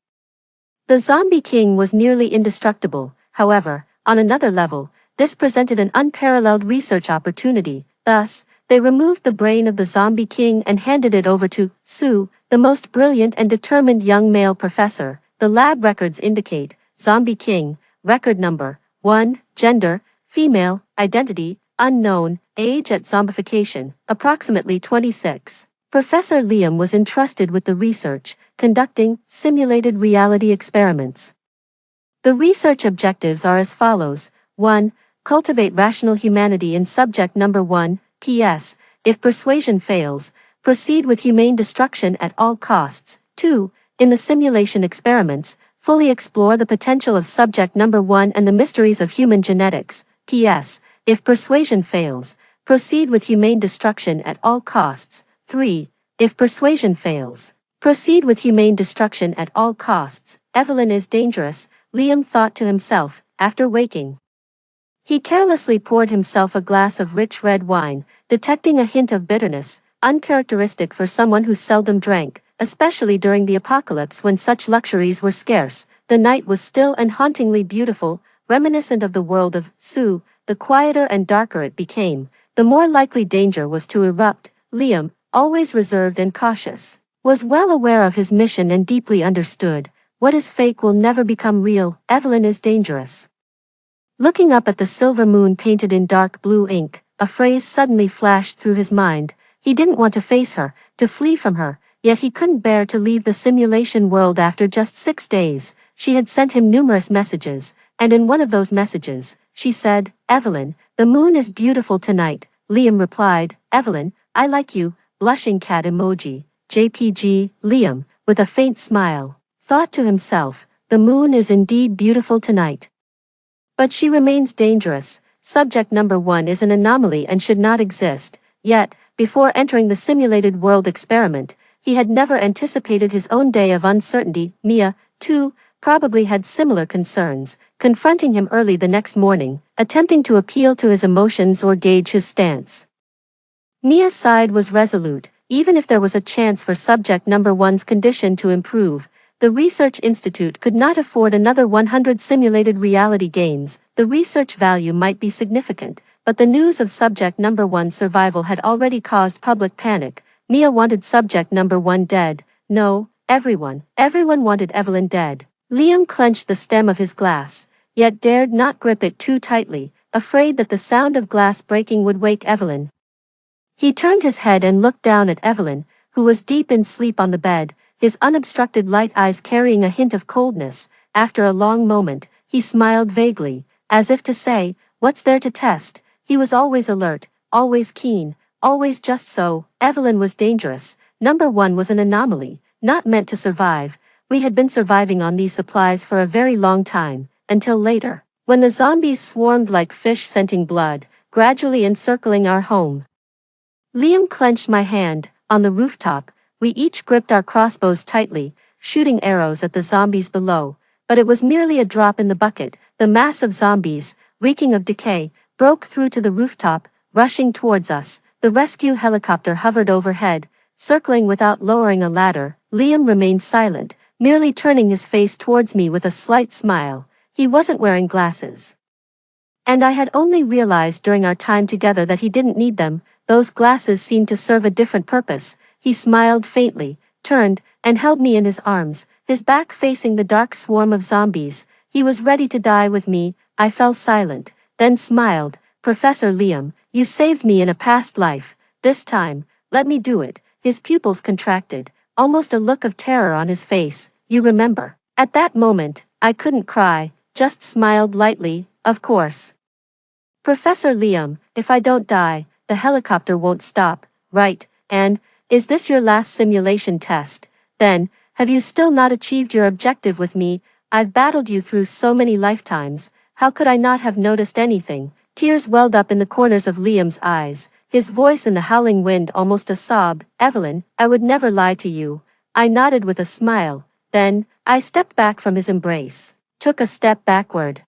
the zombie king was nearly indestructible. However, on another level, this presented an unparalleled research opportunity. Thus, they removed the brain of the zombie king and handed it over to Sue, the most brilliant and determined young male professor. The lab records indicate, Zombie King, record number, 1, gender, female, identity, unknown, age at zombification, approximately 26. Professor Liam was entrusted with the research, conducting simulated reality experiments. The research objectives are as follows. 1. Cultivate rational humanity in subject number 1, P.S. If persuasion fails, proceed with humane destruction at all costs. 2. In the simulation experiments, fully explore the potential of subject number 1 and the mysteries of human genetics. P.S. If persuasion fails, proceed with humane destruction at all costs. 3. If persuasion fails, proceed with humane destruction at all costs. Evelyn is dangerous, Liam thought to himself, after waking. He carelessly poured himself a glass of rich red wine, detecting a hint of bitterness, uncharacteristic for someone who seldom drank, especially during the apocalypse when such luxuries were scarce. The night was still and hauntingly beautiful, reminiscent of the world of Sue. The quieter and darker it became, the more likely danger was to erupt. Liam, always reserved and cautious, was well aware of his mission and deeply understood, what is fake will never become real. Evelyn is dangerous. Looking up at the silver moon painted in dark blue ink, a phrase suddenly flashed through his mind. He didn't want to face her, to flee from her, yet he couldn't bear to leave the simulation world after just 6 days. She had sent him numerous messages, and in one of those messages, she said, Evelyn, the moon is beautiful tonight. Liam replied, Evelyn, I like you, blushing cat emoji, JPG. Liam, with a faint smile, thought to himself, the moon is indeed beautiful tonight. But she remains dangerous. Subject number 1 is an anomaly and should not exist. Yet, before entering the simulated world experiment, he had never anticipated his own day of uncertainty. Mia, too, probably had similar concerns, confronting him early the next morning, attempting to appeal to his emotions or gauge his stance. Mia's side was resolute. Even if there was a chance for subject number 1's condition to improve, the Research Institute could not afford another 100 simulated reality games. The research value might be significant, but the news of subject number 1's survival had already caused public panic. Mia wanted subject number 1 dead. No, everyone wanted Evelyn dead. Liam clenched the stem of his glass, yet dared not grip it too tightly, afraid that the sound of glass breaking would wake Evelyn. He turned his head and looked down at Evelyn, who was deep in sleep on the bed. his unobstructed light eyes carrying a hint of coldness. After a long moment, he smiled vaguely, as if to say, "What's there to test?" He was always alert, always keen, always just so. Evelyn was dangerous. Number one was an anomaly, not meant to survive. We had been surviving on these supplies for a very long time, until later, when the zombies swarmed like fish scenting blood, gradually encircling our home. Liam clenched my hand. On the rooftop, we each gripped our crossbows tightly, shooting arrows at the zombies below. But it was merely a drop in the bucket. The mass of zombies, reeking of decay, broke through to the rooftop, rushing towards us. The rescue helicopter hovered overhead, circling without lowering a ladder. Liam remained silent, merely turning his face towards me with a slight smile. He wasn't wearing glasses. And I had only realized during our time together that he didn't need them. Those glasses seemed to serve a different purpose. He smiled faintly, turned, and held me in his arms, his back facing the dark swarm of zombies. He was ready to die with me. I fell silent, then smiled. "Professor Liam, you saved me in a past life. This time, let me do it." His pupils contracted, almost a look of terror on his face. "You remember?" At that moment, I couldn't cry, just smiled lightly. "Of course. Professor Liam, if I don't die, the helicopter won't stop, right? And, is this your last simulation test? Then, have you still not achieved your objective with me? I've battled you through so many lifetimes. How could I not have noticed anything?" Tears welled up in the corners of Liam's eyes, his voice in the howling wind almost a sob. "Evelyn, I would never lie to you." I nodded with a smile. Then, I stepped back from his embrace, took a step backward.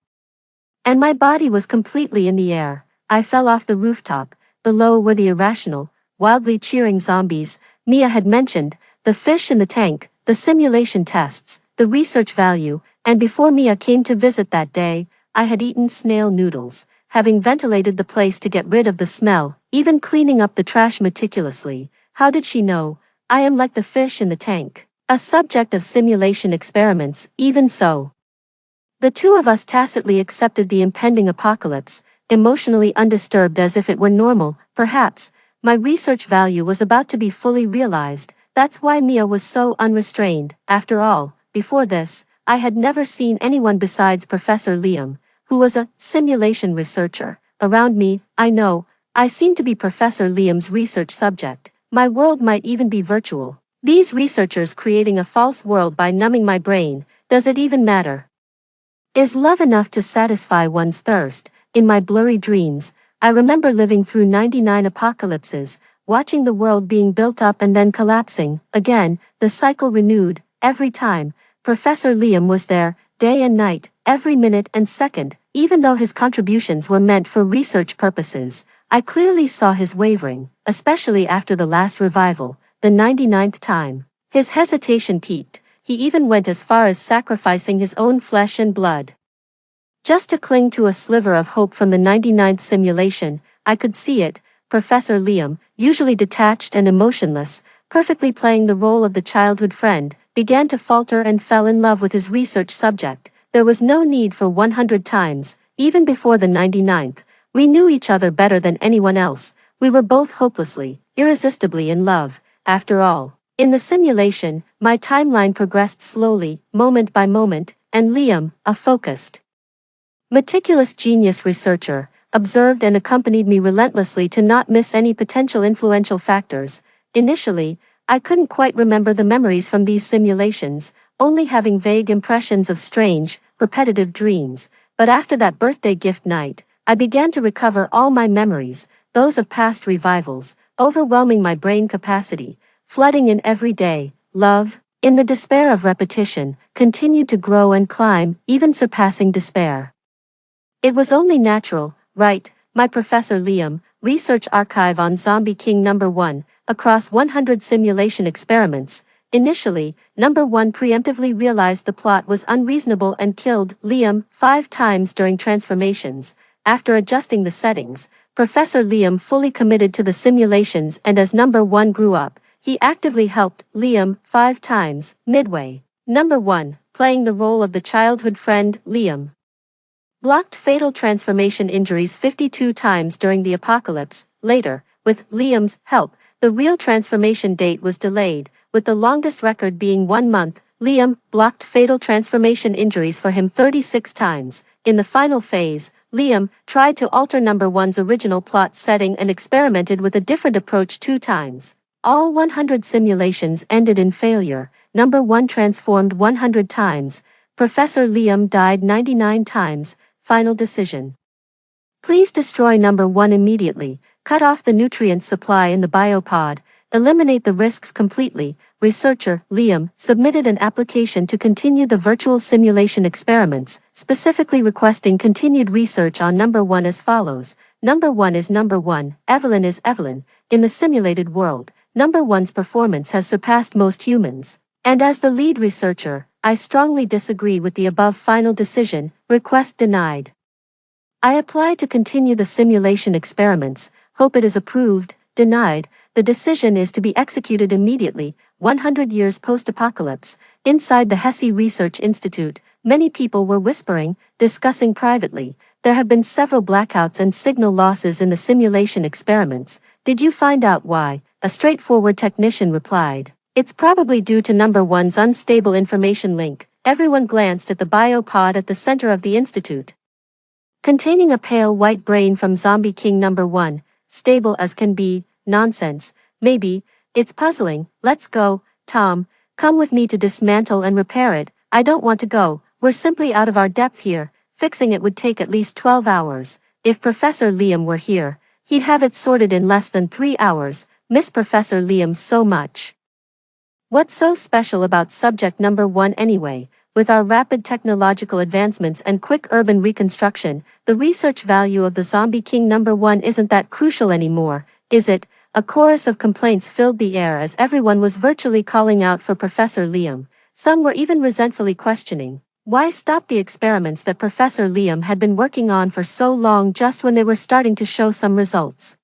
And my body was completely in the air. I fell off the rooftop. Below were the irrational, wildly cheering zombies Mia had mentioned, the fish in the tank, the simulation tests, the research value, and before Mia came to visit that day, I had eaten snail noodles, having ventilated the place to get rid of the smell, even cleaning up the trash meticulously. How did she know? I am like the fish in the tank, a subject of simulation experiments. Even so, the two of us tacitly accepted the impending apocalypse, emotionally undisturbed as if it were normal. Perhaps, my research value was about to be fully realized. That's why Mia was so unrestrained. After all, before this, I had never seen anyone besides Professor Liam, who was a simulation researcher, around me. I know, I seem to be Professor Liam's research subject. My world might even be virtual. These researchers creating a false world by numbing my brain. Does it even matter? Is love enough to satisfy one's thirst? In my blurry dreams, I remember living through 99 apocalypses, watching the world being built up and then collapsing. Again, the cycle renewed. Every time, Professor Liam was there, day and night, every minute and second. Even though his contributions were meant for research purposes, I clearly saw his wavering, especially after the last revival, the 99th time. His hesitation peaked. He even went as far as sacrificing his own flesh and blood, just to cling to a sliver of hope from the 99th simulation. I could see it. Professor Liam, usually detached and emotionless, perfectly playing the role of the childhood friend, began to falter and fell in love with his research subject. There was no need for 100 times, even before the 99th. We knew each other better than anyone else. We were both hopelessly, irresistibly in love. After all, in the simulation, my timeline progressed slowly, moment by moment, and Liam, a focused, meticulous genius researcher, observed and accompanied me relentlessly to not miss any potential influential factors. Initially, I couldn't quite remember the memories from these simulations, only having vague impressions of strange, repetitive dreams. But after that birthday gift night, I began to recover all my memories, those of past revivals, overwhelming my brain capacity, flooding in every day. Love, in the despair of repetition, continued to grow and climb, even surpassing despair. It was only natural, right? My Professor Liam, research archive on Zombie King number 1, across 100 simulation experiments. Initially, number 1 preemptively realized the plot was unreasonable and killed Liam 5 times during transformations. After adjusting the settings, Professor Liam fully committed to the simulations, and as number 1 grew up, he actively helped Liam 5 times. Midway, number 1, playing the role of the childhood friend, Liam blocked fatal transformation injuries 52 times during the apocalypse. Later, with Liam's help, The real transformation date was delayed, with the longest record being 1 month. Liam blocked fatal transformation injuries for him 36 times. In the final phase, Liam tried to alter number 1's original plot setting and experimented with a different approach 2 times. All 100 simulations ended in failure. Number 1 transformed 100 times. Professor Liam died 99 times. Final decision. Please destroy number 1 immediately. Cut off the nutrient supply in the biopod. Eliminate the risks completely. Researcher Liam submitted an application to continue the virtual simulation experiments, specifically requesting continued research on number 1 as follows. Number 1 is number 1, Evelyn is Evelyn. In the simulated world, number 1's performance has surpassed most humans. And as the lead researcher, I strongly disagree with the above final decision. Request denied. I apply to continue the simulation experiments. Hope it is approved. Denied. The decision is to be executed immediately. 100 years post-apocalypse. Inside the Hesse Research Institute, many people were whispering, discussing privately. There have been several blackouts and signal losses in the simulation experiments. Did you find out why? A straightforward technician replied. It's probably due to number 1's unstable information link. Everyone glanced at the biopod at the center of the institute, containing a pale white brain from Zombie King number 1. Stable as can be. Nonsense. Maybe. It's puzzling. Let's go. Tom, come with me to dismantle and repair it. I don't want to go. We're simply out of our depth here. Fixing it would take at least 12 hours. If Professor Liam were here, he'd have it sorted in less than 3 hours. Miss Professor Liam so much. What's so special about subject number 1 anyway? With our rapid technological advancements and quick urban reconstruction, the research value of the Zombie King number 1 isn't that crucial anymore, is it? A chorus of complaints filled the air as everyone was virtually calling out for Professor Liam. Some were even resentfully questioning, why stop the experiments that Professor Liam had been working on for so long just when they were starting to show some results?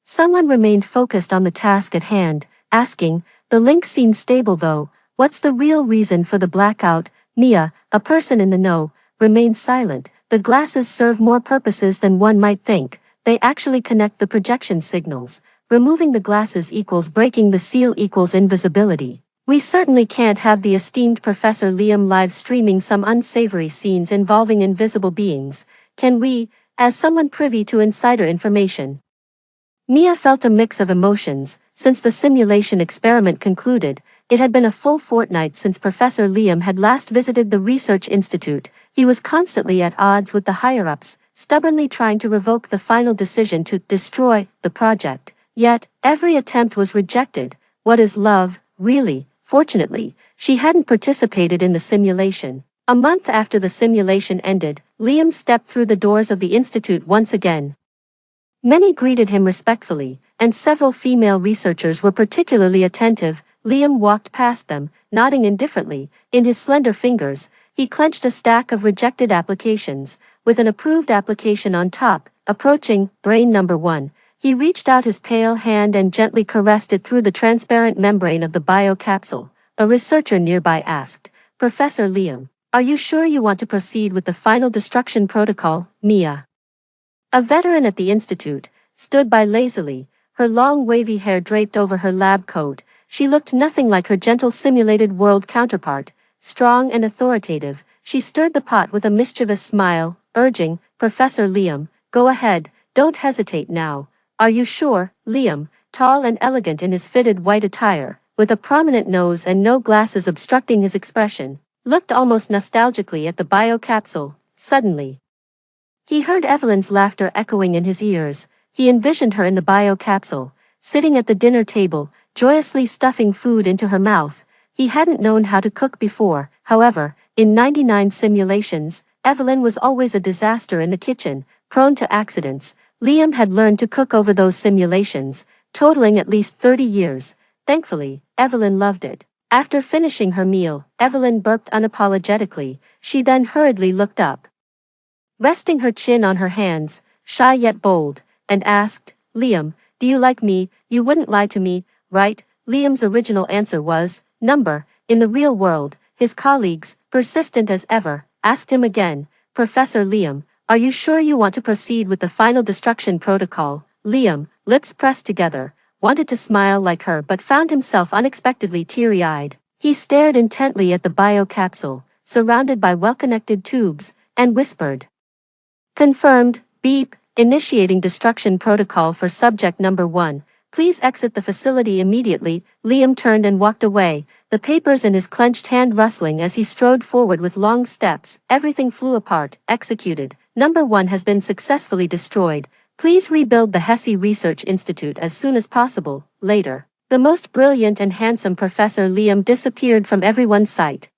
Someone remained focused on the task at hand, asking, the link seems stable though. What's the real reason for the blackout? Mia, a person in the know, remained silent. The glasses serve more purposes than one might think. They actually connect the projection signals. Removing the glasses equals breaking the seal equals invisibility. We certainly can't have the esteemed Professor Liam live streaming some unsavory scenes involving invisible beings, can we, as someone privy to insider information? Mia felt a mix of emotions. Since the simulation experiment concluded, it had been a full fortnight since Professor Liam had last visited the Research Institute. He was constantly at odds with the higher-ups, stubbornly trying to revoke the final decision to destroy the project. Yet, every attempt was rejected. What is love, really? Fortunately, she hadn't participated in the simulation. A month after the simulation ended, Liam stepped through the doors of the institute once again. Many greeted him respectfully, and several female researchers were particularly attentive. Liam walked past them, nodding indifferently. In his slender fingers, he clenched a stack of rejected applications, with an approved application on top. Approaching brain number 1, he reached out his pale hand and gently caressed it through the transparent membrane of the biocapsule. A researcher nearby asked, Professor Liam, are you sure you want to proceed with the final destruction protocol? Mia, a veteran at the institute, stood by lazily, her long wavy hair draped over her lab coat. She looked nothing like her gentle simulated world counterpart. Strong and authoritative, she stirred the pot with a mischievous smile, urging, Professor Liam, go ahead, don't hesitate now. Are you sure? Liam, tall and elegant in his fitted white attire, with a prominent nose and no glasses obstructing his expression, looked almost nostalgically at the biocapsule. Suddenly, he heard Evelyn's laughter echoing in his ears. He envisioned her in the biocapsule, sitting at the dinner table, joyously stuffing food into her mouth. He hadn't known how to cook before. However, in 99 simulations, Evelyn was always a disaster in the kitchen, prone to accidents. Liam had learned to cook over those simulations, totaling at least 30 years. Thankfully, Evelyn loved it. After finishing her meal, Evelyn burped unapologetically. She then hurriedly looked up, resting her chin on her hands, shy yet bold, and asked, Liam, do you like me? You wouldn't lie to me, right? Liam's original answer was, number. In the real world, his colleagues, persistent as ever, asked him again, Professor Liam, are you sure you want to proceed with the final destruction protocol? Liam, lips pressed together, wanted to smile like her but found himself unexpectedly teary-eyed. He stared intently at the biocapsule, surrounded by well-connected tubes, and whispered. Confirmed, beep, initiating destruction protocol for subject number 1. Please exit the facility immediately. Liam turned and walked away, the papers in his clenched hand rustling as he strode forward with long steps. Everything flew apart. Executed. Number 1 has been successfully destroyed. Please rebuild the Hesse Research Institute as soon as possible. Later. The most brilliant and handsome Professor Liam disappeared from everyone's sight.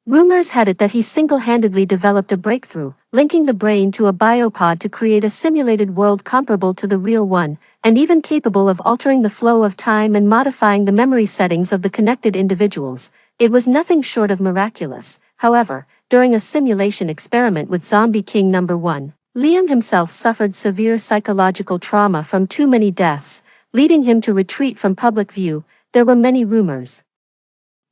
Rumors had it that he single-handedly developed a breakthrough, linking the brain to a biopod to create a simulated world comparable to the real one, and even capable of altering the flow of time and modifying the memory settings of the connected individuals. It was nothing short of miraculous. However, during a simulation experiment with Zombie King Number 1, Liam himself suffered severe psychological trauma from too many deaths, leading him to retreat from public view. There were many rumors.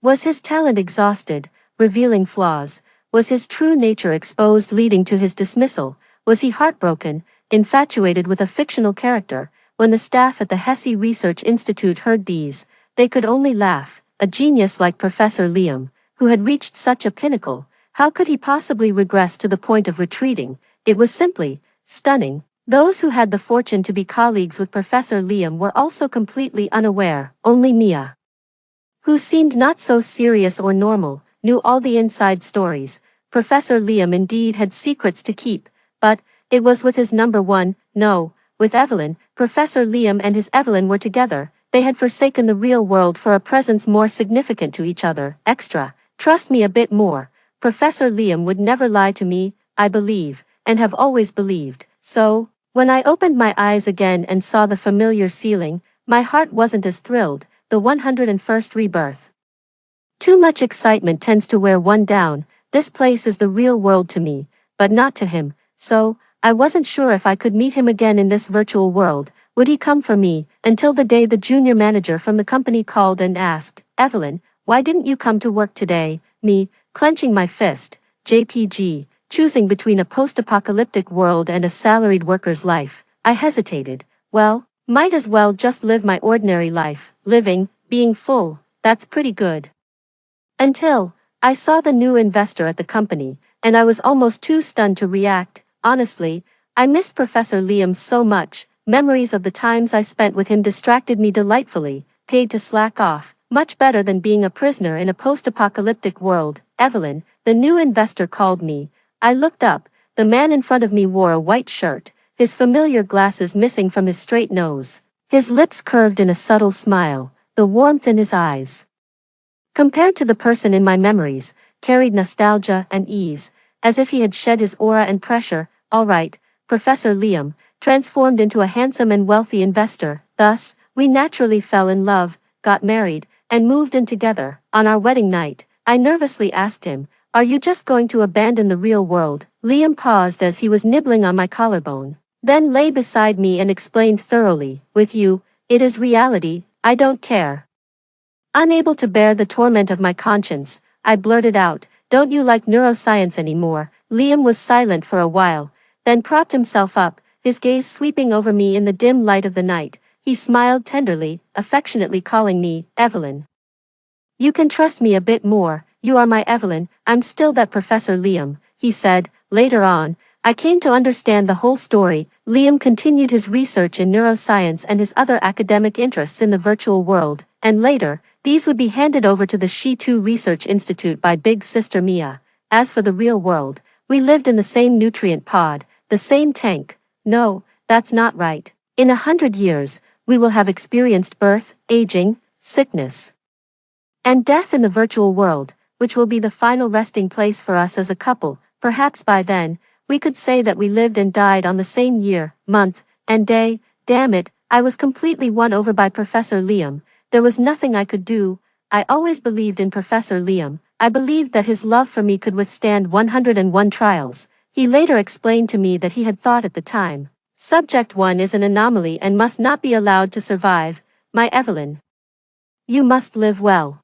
Was his talent exhausted, revealing flaws? Was his true nature exposed, leading to his dismissal? Was he heartbroken, infatuated with a fictional character? When the staff at the Hesse Research Institute heard these, they could only laugh. A genius like Professor Liam, who had reached such a pinnacle, how could he possibly regress to the point of retreating? It was simply stunning. Those who had the fortune to be colleagues with Professor Liam were also completely unaware. Only Mia, who seemed not so serious or normal, knew all the inside stories. Professor Liam indeed had secrets to keep, but it was with his number 1, no, with Evelyn. Professor Liam and his Evelyn were together. They had forsaken the real world for a presence more significant to each other. Extra, trust me a bit more. Professor Liam would never lie to me, I believe, and have always believed. So, when I opened my eyes again and saw the familiar ceiling, my heart wasn't as thrilled. The 101st rebirth. Too much excitement tends to wear one down. This place is the real world to me, but not to him, so I wasn't sure if I could meet him again in this virtual world. Would he come for me? Until the day the junior manager from the company called and asked, Evelyn, why didn't you come to work today? Me, clenching my fist, JPG, choosing between a post-apocalyptic world and a salaried worker's life, I hesitated. Well, might as well just live my ordinary life. Living, being full, that's pretty good. Until I saw the new investor at the company, and I was almost too stunned to react. Honestly, I missed Professor Liam so much. Memories of the times I spent with him distracted me delightfully. Paid to slack off, much better than being a prisoner in a post-apocalyptic world. Evelyn, the new investor, called me. I looked up. The man in front of me wore a white shirt, his familiar glasses missing from his straight nose. His lips curved in a subtle smile, the warmth in his eyes, compared to the person in my memories, carried nostalgia and ease, as if he had shed his aura and pressure. All right, Professor Liam, transformed into a handsome and wealthy investor. Thus, we naturally fell in love, got married, and moved in together. On our wedding night, I nervously asked him, are you just going to abandon the real world? Liam paused as he was nibbling on my collarbone, then lay beside me and explained thoroughly, with you, it is reality, I don't care. Unable to bear the torment of my conscience, I blurted out, don't you like neuroscience anymore? Liam was silent for a while, then propped himself up, his gaze sweeping over me in the dim light of the night. He smiled tenderly, affectionately calling me, Evelyn. You can trust me a bit more, you are my Evelyn. I'm still that Professor Liam, he said. Later on, I came to understand the whole story. Liam continued his research in neuroscience and his other academic interests in the virtual world, and later, these would be handed over to the She2 Research Institute by Big Sister Mia. As for the real world, we lived in the same nutrient pod, the same tank. No, that's not right. In 100 years, we will have experienced birth, aging, sickness, and death in the virtual world, which will be the final resting place for us as a couple. Perhaps by then, we could say that we lived and died on the same year, month, and day. Damn it, I was completely won over by Professor Liam. There was nothing I could do. I always believed in Professor Liam. I believed that his love for me could withstand 101 trials. He later explained to me that he had thought at the time, Subject 1 is an anomaly and must not be allowed to survive. My Evelyn, you must live well.